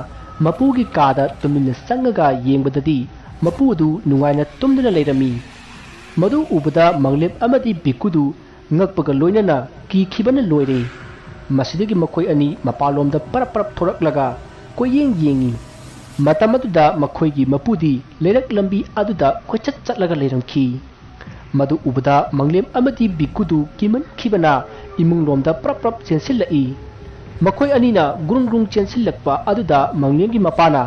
ꯃꯄꯨꯒꯤ ꯀꯥꯗ ꯇꯨꯃꯤꯟꯅ ꯆꯪꯉꯒ ꯌꯦꯡꯕꯗꯗꯤ ꯃꯄꯨ ꯑꯗꯨ ꯅꯨꯡꯉꯥꯏꯅ ꯇꯨꯝꯗꯨꯅ ꯂꯩꯔꯝꯃꯤ ꯃꯗꯨ ꯎꯕꯗ ꯃꯪꯂꯦꯝ ꯑꯃꯗꯤ ꯕꯤꯀꯨꯗꯨ ꯉꯛꯄꯒ ꯂꯣꯏꯅꯅ ꯀꯤꯈꯤꯕꯅ ꯂꯣꯏꯔꯦ ꯃꯁꯤꯗꯒꯤ ꯃꯈꯣꯏ ꯑꯅꯤ ꯃꯄꯥꯟꯂꯣꯝꯗ ꯄꯔꯞ ꯄꯔꯞ ꯊꯣꯔꯛꯂꯒ ꯀꯣꯏꯌꯦꯡ ꯌꯦꯡꯉꯤ ꯃꯇꯝ ꯑꯗꯨꯗ ꯃꯈꯣꯏꯒꯤ ꯃꯄꯨꯗꯤ ꯂꯩꯔꯛ ꯂꯝꯕꯤ ꯑꯗꯨꯗ ꯀꯣꯏꯆꯠ ꯆꯠꯂꯒ ꯂꯩꯔꯝꯈꯤ ꯃꯗꯨ ꯎꯕꯗ ꯃꯪꯂꯦꯝ ꯑꯃꯗꯤ ꯕꯤꯀꯨꯗꯨ ꯀꯤꯃꯟꯈꯤꯕꯅ ꯏꯃꯨꯡꯂꯣꯝꯗ ꯄꯔꯞ ꯄꯔꯞ ꯆꯦꯟꯁꯤꯜꯂꯛꯏ ꯃꯈꯣꯏ ꯑꯅꯤꯅ ꯒ꯭ꯔꯨꯡ ꯒ꯭ꯔꯨꯡ ꯆꯦꯟꯁꯤꯜꯂꯛꯄ ꯑꯗꯨꯗ ꯃꯪꯂꯦꯝꯒꯤ ꯃꯄꯥꯅ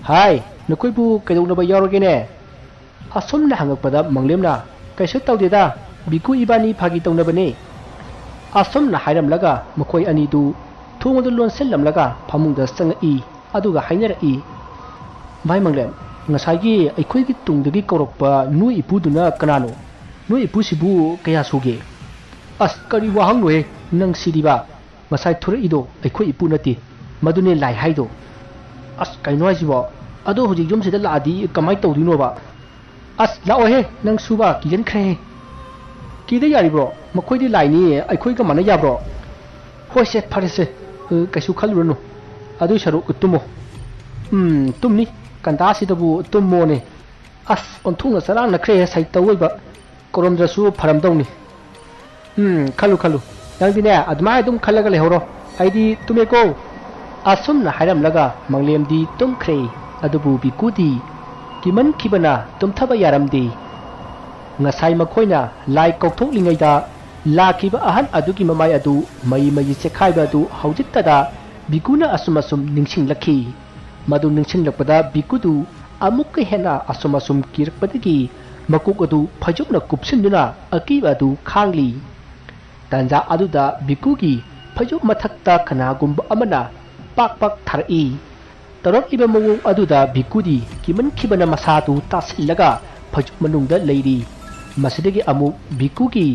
ꯍꯥꯏ ꯅꯈꯣꯏꯕꯨ ꯀꯩꯗꯧꯅꯕ ꯌꯥꯎꯔꯒꯦꯅꯦ ꯑꯁꯨꯝꯅ ꯍꯪꯉꯛꯄꯗ ꯃꯪꯂꯦꯝꯅ ꯀꯩꯁꯨ ꯇꯧꯗꯦꯗ ꯕꯤꯀꯨ ꯏꯕꯥꯅꯤ ꯐꯥꯒꯤ ꯇꯧꯅꯕꯅꯦ ꯑꯁꯨꯝꯅ ꯍꯥꯏꯔꯝꯂꯒ ꯃꯈꯣꯏ ꯑꯅꯤꯗꯨ ꯊꯣꯡ ꯑꯗꯨ ꯂꯣꯟꯁꯤꯜꯂꯝꯂꯒ ꯐꯃꯨꯡꯗ ꯆꯪꯉꯛꯏ ꯑꯗꯨꯒ ꯍꯥꯏꯅꯔꯛꯏ ꯚꯥꯏ ꯃꯪꯂꯦꯝ ꯉꯁꯥꯏꯒꯤ ꯑꯩꯈꯣꯏꯒꯤ ꯇꯨꯡꯗꯒꯤ ꯀꯧꯔꯛꯄ ꯅꯣꯏ ꯏꯄꯨꯗꯨꯅ ꯀꯅꯥꯅꯣ ꯅꯣꯏ ꯏꯄꯨꯁꯤꯕꯨ ꯀꯌꯥ ꯁꯨꯒꯦ ꯑꯁ ꯀꯔꯤ ꯋꯥꯍꯪꯅꯣꯍꯦ ꯅꯪ ꯁꯤꯗꯤꯕ ꯉꯁꯥꯏ ꯊꯣꯔꯛꯏꯗꯣ ꯑꯩꯈꯣꯏ ꯏꯄꯨ ꯅꯠꯇꯦ ꯃꯗꯨꯅꯦ ꯂꯥꯏ ꯍꯥꯏꯗꯣ ꯑꯁ ꯀꯩꯅꯣ ꯍꯥꯏꯁꯤꯕꯣ ꯑꯗꯣ ꯍꯧꯖꯤꯛ ꯌꯨꯝꯁꯤꯗ ꯂꯥꯛꯑꯗꯤ ꯀꯃꯥꯏꯅ ꯇꯧꯗꯣꯏꯅꯣꯕ ꯑꯁ ꯂꯥꯛꯑꯣꯍꯦ ꯅꯪ ꯁꯨꯕ ꯀꯤꯖꯟꯈ꯭ꯔꯦꯍꯦ ꯀꯤꯗ ꯌꯥꯔꯤꯕ꯭ꯔꯣ ꯃꯈꯣꯏꯗꯤ ꯂꯥꯏꯅꯤ ꯑꯩꯈꯣꯏꯒ ꯃꯥꯟꯅ ꯌꯥꯕ꯭ꯔꯣ ꯍꯣꯏꯁꯦ ꯐꯔꯦꯁꯦ ꯀꯩꯁꯨ ꯈꯜꯂꯨꯔꯅꯨ ꯑꯗꯨꯏ ꯁꯔꯨꯛ ꯇꯨꯝꯃꯣ ꯇꯨꯝꯅꯤ ꯀꯟꯗꯥꯁꯤꯗꯕꯨ ꯇꯨꯝꯃꯣꯅꯦ ꯑꯁ ꯑꯣꯟꯊꯣꯛꯅ ꯆꯔꯥꯡꯅꯈ꯭ꯔꯦ ꯁꯩꯇꯧ ꯑꯣꯏꯕ ꯀꯧꯔꯝꯗ꯭ꯔꯁꯨ ꯐꯔꯝꯗꯧꯅꯤ ꯈꯜꯂꯨ ꯈꯜꯂꯨ ꯅꯪꯗꯤꯅꯦ ꯑꯗꯨꯃꯥꯏꯅ ꯑꯗꯨꯝ ꯈꯜꯂꯒ ꯂꯩꯍꯧꯔꯣ ꯑꯩꯗꯤ ꯇꯨꯝꯃꯦꯀꯣ ꯑꯁꯨꯝꯅ ꯍꯥꯏꯔꯝꯂꯒ ꯃꯪꯂꯦꯝꯗꯤ ꯇꯨꯝꯈ꯭ꯔꯦ ꯑꯗꯨꯕు ꯕꯤꯀꯨꯗꯤ ꯀꯤꯃꯟꯈꯤꯕꯅ ꯇꯨꯝꯊꯕ ꯌꯥꯔꯝꯗꯦ ꯉꯁꯥꯏ ꯃꯈꯣꯏꯅ ꯂꯥꯏ ꯀꯧꯊꯣꯛꯂꯤꯉꯩꯗ ꯂꯥꯛꯈꯤꯕ ꯑꯍꯟ ꯑꯗꯨꯒꯤ ꯃꯃꯥꯏ ꯑꯗꯨ ꯃꯩ ꯆꯦꯈꯥꯏꯕ ꯑꯗꯨ ꯍꯧꯖꯤꯛꯇꯗ ꯕꯤꯀꯨꯅ ꯑꯁꯨꯝ ꯅꯤꯡꯁꯤꯡꯂꯛꯈꯤ ꯃꯗꯨ ꯅꯤꯡꯁꯤꯡꯂꯛꯄꯗ ꯕꯤꯀꯨꯗꯨ ꯑꯃꯨꯛꯀ ꯍꯦꯟꯅ ꯑꯁꯨꯝ ꯀꯤꯔꯛꯄꯗꯒꯤ ꯃꯀꯣꯛ ꯑꯗꯨ ꯐꯩꯖꯨꯞꯅ ꯀꯨꯞꯁꯤꯟꯗꯨꯅ ꯑꯀꯤꯕ ꯑꯗꯨ ꯈꯥꯡꯂꯤ ꯇꯥꯟꯖꯥ ꯑꯗꯨꯗ ꯕꯤꯀꯨꯒꯤ ꯐꯩꯖꯨꯞ ꯃꯊꯛꯇ ꯀꯅꯥꯒꯨꯝꯕ ꯑꯃꯅ ꯄꯥꯛ ꯄꯥꯛ ꯊꯥꯔꯛꯏ ꯇꯧꯔꯛꯂꯤꯕ ꯃꯑꯣꯡ ꯑꯗꯨꯗ ꯕꯤꯀꯨꯗꯤ ꯀꯤꯃꯟꯈꯤꯕꯅ ꯃꯁꯥꯗꯨ ꯇꯥꯁꯤꯜꯂꯒ ꯐꯩꯖꯨꯞ ꯃꯅꯨꯡꯗ ꯂꯩꯔꯤ ꯃꯁꯤꯗꯒꯤ ꯑꯃꯨꯛ ꯕꯤꯀꯨꯒꯤ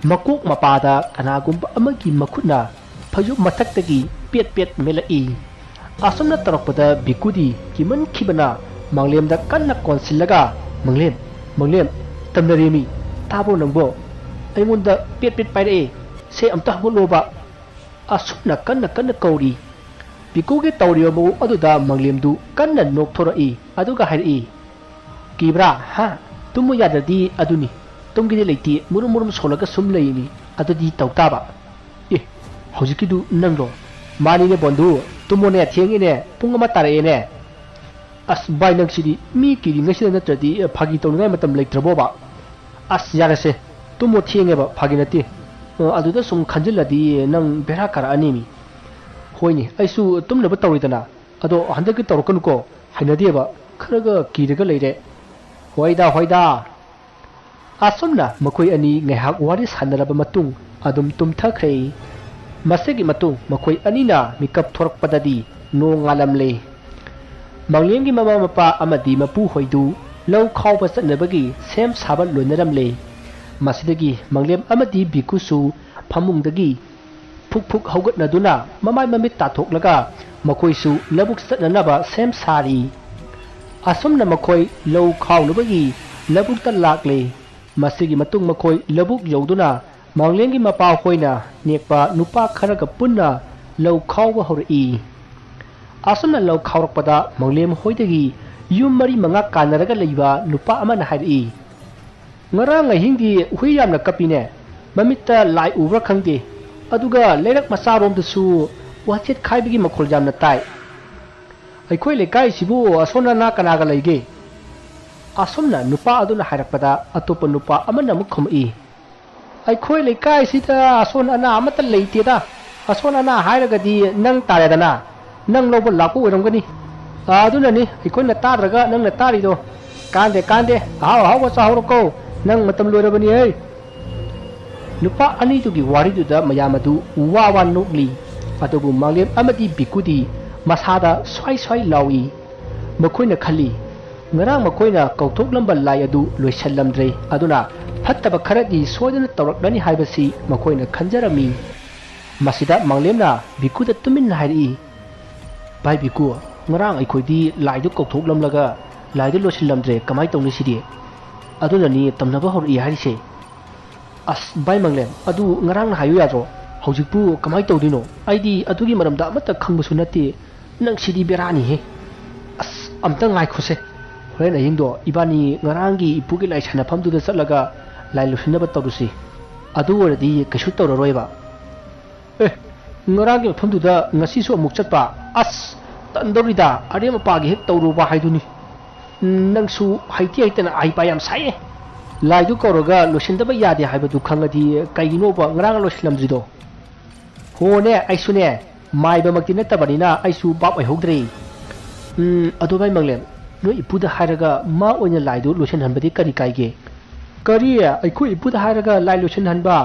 ꯃꯀꯣꯛ ꯃꯄꯥꯗ ꯀꯅꯥꯒꯨꯝꯕ ꯑꯃꯒꯤ ꯃꯈꯨꯠꯅ ꯐꯩꯖꯨꯞ ꯃꯊꯛꯇꯒꯤ ꯄꯦꯠ ꯄꯦꯠ ꯃꯦꯜꯂꯛꯏ ꯑꯁꯨꯝꯅ ꯇꯧꯔꯛꯄꯗ ꯕꯤꯀꯨꯗꯤ ꯀꯤꯃꯟꯈꯤꯕꯅ ꯃꯪꯂꯦꯝꯗ ꯀꯟꯅ ꯀꯣꯟꯁꯤꯜꯂꯒ ꯃꯪꯂꯦꯝ ꯇꯝꯅꯔꯦꯃꯤ ꯇꯥꯕ꯭ꯔꯣ ꯅꯪꯕꯣ ꯑꯩꯉꯣꯟꯗ ꯄꯦꯠ ꯄꯦꯠ ꯄꯥꯏꯔꯛꯑꯦ ꯁꯦ ꯑꯝꯇ ꯍꯧꯒꯠꯂꯣꯕ ꯑꯁꯨꯝꯅ ꯀꯟꯅ ꯀꯧꯔꯤ ꯕꯤꯀꯨꯒꯤ ꯇꯧꯔꯤꯕ ꯃꯑꯣꯡ ꯑꯗꯨꯗ ꯃꯪꯂꯦꯝꯗꯨ ꯀꯟꯅ ꯅꯣꯛꯊꯣꯔꯛꯏ ꯑꯗꯨꯒ ꯍꯥꯏꯔꯛꯏ ꯀꯤꯕ꯭ꯔꯥ ꯍꯥ ꯇꯨꯝꯃꯨ ꯌꯥꯗ꯭ꯔꯗꯤ ꯑꯗꯨꯅꯤ ꯇꯨꯝꯒꯤꯗꯤ ꯂꯩꯇꯦ ꯃꯨꯔꯨꯝ ꯁꯣꯜꯂꯒ ꯁꯨꯝ ꯂꯩꯅꯤ ꯑꯗꯨꯗꯤ ꯇꯧ ꯇꯥꯕ ꯍꯧꯖꯤꯛꯀꯤꯗꯨ ꯅꯪꯔꯣ ꯃꯥꯅꯤꯅꯦ ꯕꯣꯟꯗꯨ ꯇꯨꯝꯃꯣꯅꯦ ꯊꯦꯡꯉꯤꯅꯦ ꯄꯨꯡ 1 ꯇꯥꯔꯛꯑꯦꯅꯦ ꯑꯁ ꯚꯥꯏ ꯅꯪꯁꯤꯗꯤ ꯃꯤ ꯀꯤꯔꯤꯉꯩꯁꯤꯗ ꯅꯠꯇ꯭ꯔꯗꯤ ꯐꯥꯒꯤ ꯇꯧꯅꯤꯡꯉꯥꯏ ꯃꯇꯝ ꯂꯩꯇ꯭ꯔꯕꯣꯕ ꯑꯁ ꯌꯥꯔꯁꯦ ꯇꯨꯝꯃꯣ ꯊꯦꯡꯉꯦꯕ ꯐꯥꯒꯤ ꯅꯠꯇꯦ ꯑꯗꯨꯗ ꯁꯨꯝ ꯈꯟꯖꯤꯜꯂꯗꯤ ꯅꯪ ꯕꯦꯔꯥ ꯀꯥꯔꯛꯑꯅꯤꯃꯤ ꯍꯣꯏꯅꯦ ꯑꯩꯁꯨ ꯇꯨꯝꯅꯕ ꯇꯧꯔꯤꯗꯅ ꯑꯗꯣ ꯍꯟꯗꯛꯀꯤ ꯇꯧꯔꯛꯀꯅꯨꯀꯣ ꯍꯩꯅꯗꯦꯕ ꯈꯔꯒ ꯀꯤꯔꯒ ꯂꯩꯔꯦ ꯍꯣꯏꯗ ꯑꯁꯨꯝꯅ ꯃꯈꯣꯏ ꯑꯅꯤ ꯉꯥꯏꯍꯥꯛ ꯋꯥꯔꯤ ꯁꯥꯟꯅꯔꯕ ꯃꯇꯨꯡ ꯑꯗꯨꯝ ꯇꯨꯝꯊꯈ꯭ꯔꯦ ꯃꯁꯤꯒꯤ ꯃꯇꯨꯡ ꯃꯈꯣꯏ ꯑꯅꯤꯅ ꯃꯤꯀꯞ ꯊꯣꯔꯛꯄꯗꯗꯤ ꯅꯣꯡ ꯉꯥꯜꯂꯝꯂꯦ ꯃꯪꯂꯦꯝꯒꯤ ꯃꯃꯥ ꯃꯄꯥ ꯑꯃꯗꯤ ꯃꯄꯨ ꯍꯣꯏꯗꯨ ꯂꯧ ꯈꯥꯎꯕ ꯆꯠꯅꯕꯒꯤ ꯁꯦꯝ ꯁꯥꯕ ꯂꯣꯏꯅꯔꯝꯂꯦ ꯃꯁꯤꯗꯒꯤ ꯃꯪꯂꯦꯝ ꯑꯃꯗꯤ ꯕꯤꯀꯨꯁꯨ ꯐꯃꯨꯡꯗꯒꯤ ꯐꯨꯛ ꯍꯧꯒꯠꯅꯗꯨꯅ ꯃꯃꯥꯏ ꯃꯃꯤꯠ ꯇꯥꯊꯣꯛꯂꯒ ꯃꯈꯣꯏꯁꯨ ꯂꯧꯕꯨꯛ ꯆꯠꯅꯅꯕ ꯁꯦꯝ ꯁꯥꯔꯤ ꯑꯁꯨꯝꯅ ꯃꯈꯣꯏ ꯂꯧ ꯈꯥꯎꯅꯕꯒꯤ ꯂꯧꯕꯨꯛꯇ ꯂꯥꯛꯂꯦ ꯃꯁꯤꯒꯤ ꯃꯇꯨꯡ ꯃꯈꯣꯏ ꯂꯧꯕꯨꯛ ꯌꯧꯗꯨꯅ ꯃꯪꯂꯦꯝꯒꯤ ꯃꯄꯥ ꯍꯣꯏꯅ ꯅꯦꯛꯄ ꯅꯨꯄꯥ ꯈꯔꯒ ꯄꯨꯟꯅ ꯂꯧ ꯈꯥꯎꯕ ꯍꯧꯔꯛꯏ ꯑꯁꯨꯝꯅ ꯂꯧ ꯈꯥꯎꯔꯛꯄꯗ ꯃꯪꯂꯦꯝ ꯍꯣꯏꯗꯒꯤ ꯌꯨꯝ 4-5 ꯀꯥꯟꯅꯔꯒ ꯂꯩꯕ ꯅꯨꯄꯥ ꯑꯃꯅ ꯍꯥꯏꯔꯛꯏ ꯉꯔꯥꯡ ꯑꯍꯤꯡꯗꯤ ꯍꯨꯏ ꯌꯥꯝꯅ ꯀꯞꯄꯤꯅꯦ ꯃꯃꯤꯠꯇ ꯂꯥꯏ ꯎꯕ꯭ꯔꯥ ꯈꯪꯗꯦ ꯑꯗꯨꯒ ꯂꯩꯔꯛ ꯃꯆꯥꯔꯣꯝꯗꯁꯨ ꯋꯥꯆꯦꯠ ꯈꯥꯏꯕꯒꯤ ꯃꯈꯣꯜ ꯌꯥꯝꯅ ꯇꯥꯏ ꯑꯩꯈꯣꯏ ꯂꯩꯀꯥꯏꯁꯤꯕꯨ ꯑꯁꯣꯝ ꯑꯅꯥ ꯀꯅꯥꯒ ꯂꯩꯒꯦ ꯑꯁꯨꯝꯅ ꯅꯨꯄꯥ ꯑꯗꯨꯅ ꯍꯥꯏꯔꯛꯄꯗ ꯑꯇꯣꯞꯄ ꯅꯨꯄꯥ ꯑꯃꯅ ꯑꯃꯨꯛ ꯈꯨꯝꯃꯛꯏ ꯑꯩꯈꯣꯏ ꯂꯩꯀꯥꯏꯁꯤꯗ ꯑꯁꯣꯟ ꯑꯅꯥ ꯑꯃꯠꯇ ꯂꯩꯇꯦꯗ ꯑꯁꯣꯟ ꯑꯅꯥ ꯍꯥꯏꯔꯒꯗꯤ ꯅꯪ ꯇꯥꯔꯦꯗꯅ ꯅꯪ ꯂꯧꯕ ꯂꯥꯛꯄ ꯑꯣꯏꯔꯝꯒꯅꯤ ꯑꯗꯨꯅꯅꯤ ꯑꯩꯈꯣꯏꯅ ꯇꯥꯗ꯭ꯔꯒ ꯅꯪꯅ ꯇꯥꯔꯤꯗꯣ ꯀꯥꯟꯗꯦ ꯑꯍꯥꯎꯕ ꯆꯥꯍꯧꯔꯣꯀꯣ ꯅꯪ ꯃꯇꯝ ꯂꯣꯏꯔꯕꯅꯤ नुपा अनीदुगी वारीदुदा मयामदु वावा नोकली अदुबु मांगलेम अमदी बिकुदी मसादा स्वाई स्वाई लावी मखोइना खली ngarang makoina kauthoklamb lai adu loisallamdre aduna phattaba kharadi soidana tawrakdani haibasi makoina khanjarami masida manglemna bikuda tumin hairi bai biku ngarang aikhoidi laidu kauthoklamlaga laidu loisallamdre kamai tawni sidi aduna ni tamnaba hori harise as bai manglem adu ngarang hayu yadro hojikpu kamai tawdino aidi adugi maramda amata khangbusu nati nang sidi berani he as amta ngai khose horen ayingdo ibani ngarangi ipugi lai sanafam du da satlaga lai lusinaba tawrusi adu oradi kashu tawraroiba ngarangi mafam du da ngasi su amuk chatpa as tandorida arema pagi hek tawruba haiduni nangsu haiti haitana ai pa yam sai lai du koroga lusindaba yade haibadu khangadi kaigino ba ngarang losinlamdrido hone aisune maiba makti natabanina aisu bab ai hogdre adu bai manglem no ipuda haraga ma oina laidu lotion hanbadi kari kaige kariya aiku ipuda haraga lai lotion hanba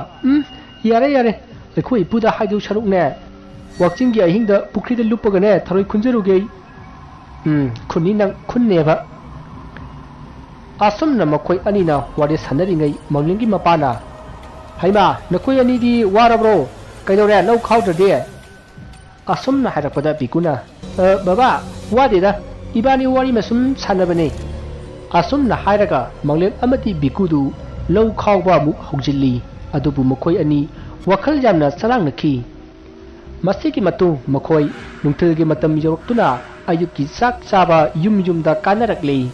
yare yare aiku ipuda haidu sharuk ne wakching gi ahingda pukri da lupaga ne tharoi khunjeruge khunni nang khunne ba asum na makoi ani na wade sanari ngai manglingi mapana haima nakoi ani di warabro kaidore lau khawdre de asum na harapada bikuna baba wade da ibani wari masum sanabane asum na hairaga manglem amati bikudu lau khawba mu hogjilli adubu makoi ani wakhal jamna salang nakhi masiki matu makoi nungthilgi matam yoroktuna ayuki sak chaba yumda kanarakle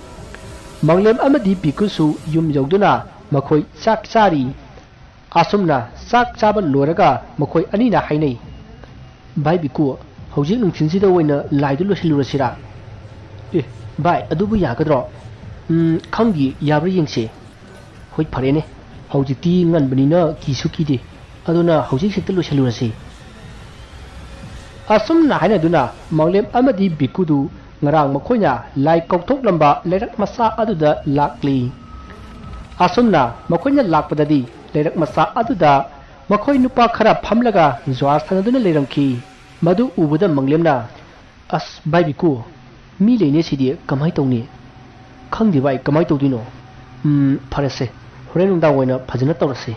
manglem amadi bikusu yum yogduna makoi sak chari asumna sak chaba loraga makoi ani na hainai bai biku hojik nungthinsida oina laidu losilurasira bai adubu yagadro khangi yabri yengse hoi pharene hojiti nganbanina kisukide aduna hojik sekta losalurase asum na haina duna manglem amadi bikudu ngarang makhoina lai kokthok lamba lerak masa aduda lakli asumna makhoina lakpadadi lerak masa aduda makhoi nupa khara phamlaga jwar sanaduna leramki madu ubuda manglemna as bai biku mi leine sidi kamai tawni khangdi bai kamai tawdino pharase horen undang oina phajana tawrase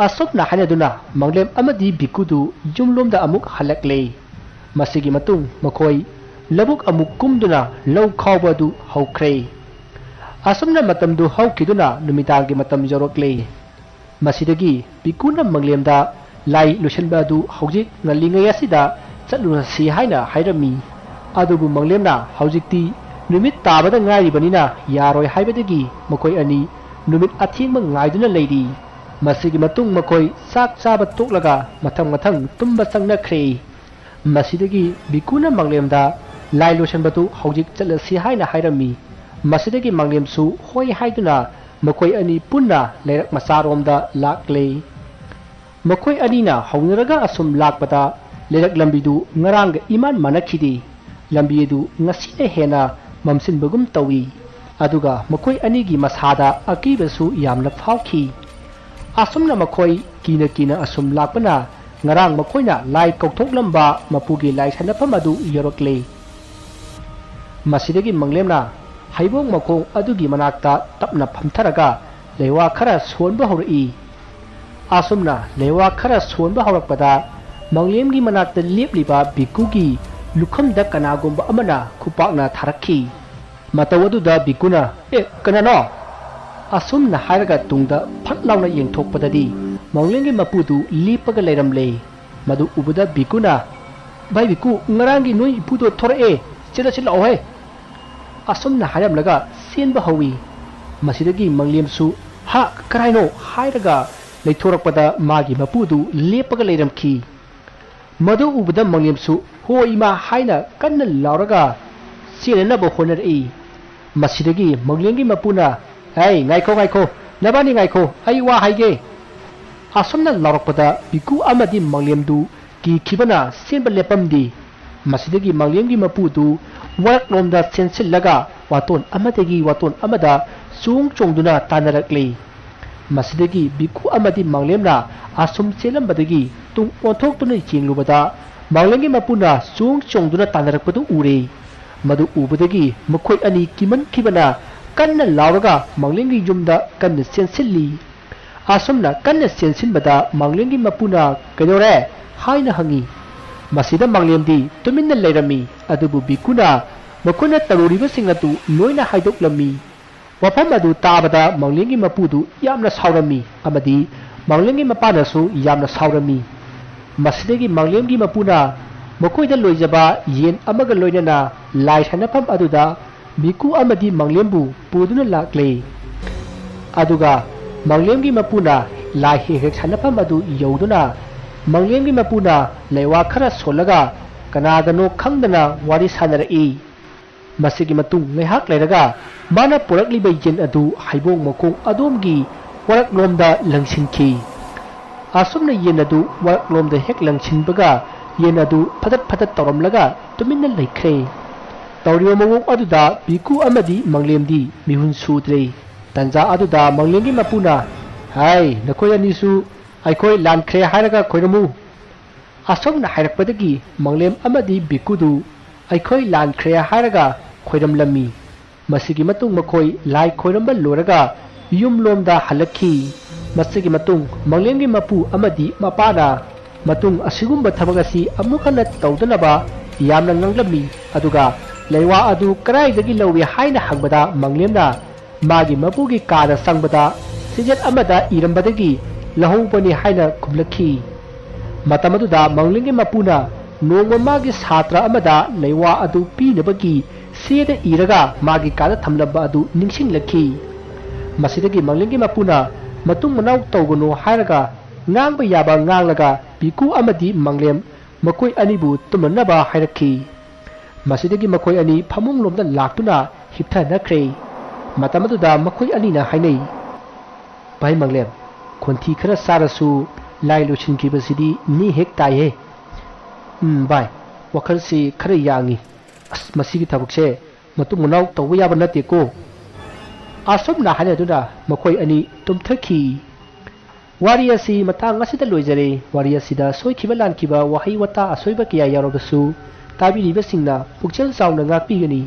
asop na hanaduna manglem amadi bikudu jumlomda amuk halakle masigi matung makhoi labuk amuk kumduna law khawbadu hawkre asomna matamdu hawkiduna numitangi matam jorokle masidagi bikuna manglemda lai lusenbadu hawjik ngalingai asida chatlurasi haina hairami adubu manglemna hawjikti numit tabada ngairibanina yaroi haibadagi makoi ani numit athingma ngaiduna leidi masigi matung makoi sak chaba toklaga mathang tumba sangnakre masidagi bikuna manglemda lai losenbatu hawjik chatlasi haina hairami masidagi manglemsu hoi haiduna makoi ani punna lerak masaromda lakle makoi anina hawnaraga asum lakpata lerak lambidu ngaranga iman manakhidi lambidu ngasine hena mamsin bagum tawi aduga makoi anigi masada akibasu yamna phawki asumna makoi kina asum lakpana ngarang makoina lai kokthok lamba mapugi lai sanapam adu yorokle masidagi manglemna haibong makong adugi manakta tapna phamtharaga lewa khara sonba hori asumna lewa khara sonba horakpada manglemgi manakta lepliba bikugi lukhamda kanagomba amana khupakna tharakhi matawaduda bikuna kanano asumna hairaga tungda phatlawna yengthokpadadi manglemgi mapudu lipaga leiramle madu ubuda bikuna bai biku ngarangi noi ipudo thorae chela chela ohe asumna haramlaga senba hawi masidagi manglemsu ha karaino hairaga leithorakpada magi mapudu lepaga leiramki madu ubuda manglemsu hoima haina kanna lauraga senana bo honari masidagi manglemgi mapuna ai ngaiko nabani ngaiko ai wa haige asumna laurakpada biku amadi manglemdu ki khibana senba lepamdi masidagi manglemgi mapudu warak lomda sensillaga waton amadagi waton amada chung chongduna tanarakle ꯃꯁꯤꯗꯒꯤ ꯕꯤꯀꯨ ꯑꯃꯗꯤ ꯃꯪꯂꯦꯝꯅ ꯑꯁꯨꯝ ꯆꯦꯜꯂꯝꯕꯗꯒꯤ ꯇꯨꯡ ꯑꯣꯟꯊꯣꯛꯇꯨꯅ ꯌꯦꯡꯂꯨꯕꯗ ꯃꯪꯂꯦꯝꯒꯤ ꯃꯄꯨꯅ ꯆꯣꯡꯗꯨꯅ ꯇꯥꯟꯅꯔꯛꯄꯗꯨ ꯎꯔꯦ꯫ ꯃꯗꯨ ꯎꯕꯗꯒꯤ ꯃꯈꯣꯏ ꯑꯅꯤ ꯀꯤꯃꯟꯈꯤꯕꯅ ꯀꯟꯅ ꯂꯥꯎꯔꯒ ꯃꯪꯂꯦꯝꯒꯤ ꯌꯨꯝꯗ ꯀꯟꯅ ꯆꯦꯟꯁꯤꯜꯂꯤ꯫ ꯑꯁꯨꯝꯅ ꯀꯟꯅ ꯆꯦꯟꯁꯤꯟꯕꯗ ꯃꯪꯂꯦꯝꯒꯤ ꯃꯄꯨꯅ "ꯀꯩꯗꯧꯔꯦ?" ꯍꯥꯏꯅ ꯍꯪꯉꯤ꯫ ꯃꯁꯤꯗ ꯃꯪꯂꯦꯝꯗꯤ ꯇꯨꯃꯤꯟꯅ ꯂꯩꯔꯝꯃꯤ, ꯑꯗꯨꯕꯨ ꯕꯤꯀꯨꯅ ꯃꯈꯣꯏꯅ ꯇꯧꯔꯤꯕꯁꯤꯡ ꯑꯗꯨ ꯂꯣꯏꯅ ꯍꯥꯏꯗꯣꯛꯂꯝꯃꯤ꯫ ꯋꯥꯐꯝ ꯑꯗꯨ ꯇꯥꯕꯗ ꯃꯪꯂꯦꯝꯒꯤ ꯃꯄꯨꯗꯨ ꯌꯥꯝꯅ ꯁꯥꯎꯔꯝꯃꯤ ꯑꯃꯗꯤ ꯃꯪꯂꯦꯝꯒꯤ ꯃꯄꯥꯅꯁꯨ ꯌꯥꯝꯅ ꯁꯥꯎꯔꯝꯃꯤ꯫ ꯃꯁꯤꯗꯒꯤ ꯃꯪꯂꯦꯝꯒꯤ ꯃꯄꯨꯅ ꯃꯈꯣꯏꯗ ꯂꯣꯏꯖꯕ ꯌꯦꯟ ꯑꯃꯒ ꯂꯣꯏꯅꯅ ꯂꯥꯏ ꯁꯥꯟꯅꯐꯝ ꯑꯗꯨꯗ ꯕꯤꯀꯨ ꯑꯃꯗꯤ ꯃꯪꯂꯦꯝꯕꯨ ꯄꯨꯗꯨꯅ ꯂꯥꯛꯂꯦ꯫ ꯑꯗꯨꯒ ꯃꯪꯂꯦꯝꯒꯤ ꯃꯄꯨꯅ ꯂꯥꯏ ꯍꯦꯛ ꯁꯥꯟꯅꯐꯝ ꯑꯗꯨ ꯌꯧꯗꯨꯅ ꯃꯪꯂꯦꯝꯒꯤ ꯃꯄꯨꯅ ꯂꯩꯋꯥ ꯈꯔ ꯁꯣꯜꯂꯒ ꯀꯅꯥꯒꯅꯣ ꯈꯪꯗꯅ ꯋꯥꯔꯤ ꯁꯥꯟꯅꯔꯛꯏ꯫ ꯃꯁꯤꯒꯤ ꯃꯇꯨꯡ ꯉꯥꯏꯍꯥꯛ ꯂꯩꯔꯒ ꯃꯥꯅ ꯄꯨꯔꯛꯂꯤꯕ ꯌꯦꯟ ꯑꯗꯨ ꯍꯩꯕꯣꯡ ꯃꯈꯣꯡ ꯑꯗꯣꯝꯒꯤ ꯋꯥꯔꯛꯂꯣꯝꯗ ꯂꯪꯁꯤꯟꯈꯤ꯫ ꯑꯁꯨꯝꯅ ꯌꯦꯟ ꯑꯗꯨ ꯋꯥꯔꯛꯂꯣꯝꯗ ꯍꯦꯛ ꯂꯪꯁꯤꯟꯕꯒ ꯌꯦꯟ ꯑꯗꯨ ꯐꯗꯠ ꯇꯧꯔꯝꯂꯒ ꯇꯨꯃꯤꯟꯅ ꯂꯩꯈ꯭ꯔꯦ꯫ ꯇꯧꯔꯤꯕ ꯃꯑꯣꯡ ꯑꯗꯨꯗ ꯕꯤꯀꯨ ꯑꯃꯗꯤ ꯃꯪꯂꯦꯝꯗꯤ ꯃꯤꯍꯨꯟ ꯁꯨꯗ꯭ꯔꯦ꯫ ꯇꯟꯖꯥ ꯑꯗꯨꯗ ꯃꯪꯂꯦꯝꯒꯤ ꯃꯄꯨꯅ "ꯍꯥꯏ, ꯅꯈꯣꯏ ꯑꯅꯤꯁꯨ ꯑꯩꯈꯣꯏ ꯂꯥꯟꯈ꯭ꯔꯦ ꯍꯥꯏꯔꯒ ꯈꯣꯏꯔꯝꯃꯨ." ꯑꯁꯨꯝꯅ ꯍꯥꯏꯔꯛꯄꯗꯒꯤ ꯃꯪꯂꯦꯝ ꯑꯃꯗꯤ ꯕꯤꯀꯨꯗꯨ ꯑꯩꯈꯣꯏ ꯂꯥꯟꯈ꯭ꯔꯦ ꯍꯥꯏꯔꯒ ꯈꯣꯏꯔꯝꯂꯝꯃꯤ꯫ ꯃꯁꯤꯒꯤ ꯃꯇꯨꯡ ꯃꯈꯣꯏ ꯂꯥꯏ ꯈꯣꯏꯔꯝꯕ ꯂꯣꯏꯔꯒ ꯌꯨꯝꯂꯣꯝꯗ ꯍꯜꯂꯛꯈꯤ꯫ ꯃꯁꯤꯒꯤ ꯃꯇꯨꯡ ꯃꯪꯂꯦꯝꯒꯤ ꯃꯄꯨ ꯑꯃꯗꯤ ꯃꯄꯥꯅ ꯃꯇꯨꯡ ꯑꯁꯤꯒꯨꯝꯕ ꯊꯕꯛ ꯑꯁꯤ ꯑꯃꯨꯛ ꯍꯟꯅ ꯇꯧꯗꯅꯕ ꯌꯥꯝꯅ ꯉꯥꯡꯂꯝꯃꯤ꯫ ꯑꯗꯨꯒ ꯂꯩꯋꯥ ꯑꯗꯨ ꯀꯗꯥꯏꯗꯒꯤ ꯂꯧꯏ ꯍꯥꯏꯅ ꯍꯪꯕꯗ ꯃꯪꯂꯦꯝꯅ ꯃꯥꯒꯤ ꯃꯄꯨꯒꯤ ꯀꯥꯗ ꯆꯪꯕꯗ ꯆꯦꯖꯦꯠ ꯑꯃꯗ ꯏꯔꯝꯕꯗꯒꯤ ꯂꯧꯍꯧꯕꯅꯤ ꯍꯥꯏꯅ ꯈꯨꯝꯂꯛꯈꯤ꯫ ꯃꯇꯝ ꯑꯗꯨꯗ ꯃꯪꯂꯦꯝꯒꯤ ꯃꯄꯨꯅ ꯅꯣꯡꯃ ꯃꯥꯒꯤ ꯁꯥꯇ꯭ꯔ ꯑꯃꯗ ꯂꯩꯋꯥ ꯑꯗꯨ ꯄꯤꯅꯕꯒꯤ ꯆꯦꯗ ꯏꯔꯒ ꯃꯥꯒꯤ ꯀꯥꯗ ꯊꯝꯂꯝꯕ ꯑꯗꯨ ꯅꯤꯡꯁꯤꯡꯂꯛꯈꯤ꯫ ꯃꯁꯤꯗꯒꯤ ꯃꯪꯂꯦꯝꯒꯤ ꯃꯄꯨꯅ ꯃꯇꯨꯡ ꯃꯅꯥꯎ ꯇꯧꯒꯅꯨ ꯍꯥꯏꯔꯒ ꯉꯥꯡꯕ ꯌꯥꯕ ꯉꯥꯡꯂꯒ ꯕꯤꯀꯨ ꯑꯃꯗꯤ ꯃꯪꯂꯦꯝ ꯃꯈꯣꯏ ꯑꯅꯤꯕꯨ ꯇꯨꯝꯅꯅꯕ ꯍꯥꯏꯔꯛꯈꯤ꯫ ꯃꯁꯤꯗꯒꯤ ꯃꯈꯣꯏ ꯑꯅꯤ ꯐꯃꯨꯡꯂꯣꯝꯗ ꯂꯥꯛꯇꯨꯅ ꯍꯤꯞꯊꯅꯈ꯭ꯔꯦ꯫ ꯃꯇꯝ ꯑꯗꯨꯗ ꯃꯈꯣꯏ ꯑꯅꯤꯅ ꯍꯥꯏꯅꯩ, "ꯚꯥꯏ ꯃꯪꯂꯦꯝ, ꯈꯣꯟꯊꯤ ꯈꯔ ꯆꯥꯔꯁꯨ ꯂꯥꯏ ꯂꯣꯏꯁꯤꯟꯈꯤꯕꯁꯤꯗꯤ ꯅꯤ ꯍꯦꯛ ꯇꯥꯏꯍꯦ." "ꯚꯥꯏ, ꯋꯥꯈꯜꯁꯤ ꯈꯔ ꯌꯥꯡꯉꯤ꯫ ꯃꯁꯤꯒꯤ ꯊꯕꯛꯁꯦ ꯃꯇꯨꯡ ꯃꯅꯥꯎ ꯇꯧꯕ ꯌꯥꯕ ꯅꯠꯇꯦꯀꯣ." ꯑꯁꯨꯝꯅ ꯍꯥꯏꯅꯗꯨꯅ ꯃꯈꯣꯏ ꯑꯅꯤ ꯇꯨꯝꯊꯈꯤ꯫ ꯋꯥꯔꯤ ꯑꯁꯤ ꯃꯇꯥꯡ ꯑꯁꯤꯗ ꯂꯣꯏꯖꯔꯦ꯫ ꯋꯥꯔꯤ ꯑꯁꯤꯗ ꯁꯣꯏꯈꯤꯕ ꯂꯥꯟꯈꯤꯕ ꯋꯥꯍꯩ ꯋꯥꯇꯥ ꯑꯁꯣꯏꯕ ꯀꯌꯥ ꯌꯥꯎꯔꯕꯁꯨ ꯇꯥꯕꯤꯔꯤꯕꯁꯤꯡꯅ ꯄꯨꯛꯆꯦꯜ ꯆꯥꯎꯅ ꯉꯥꯛꯄꯤꯒꯅꯤ꯫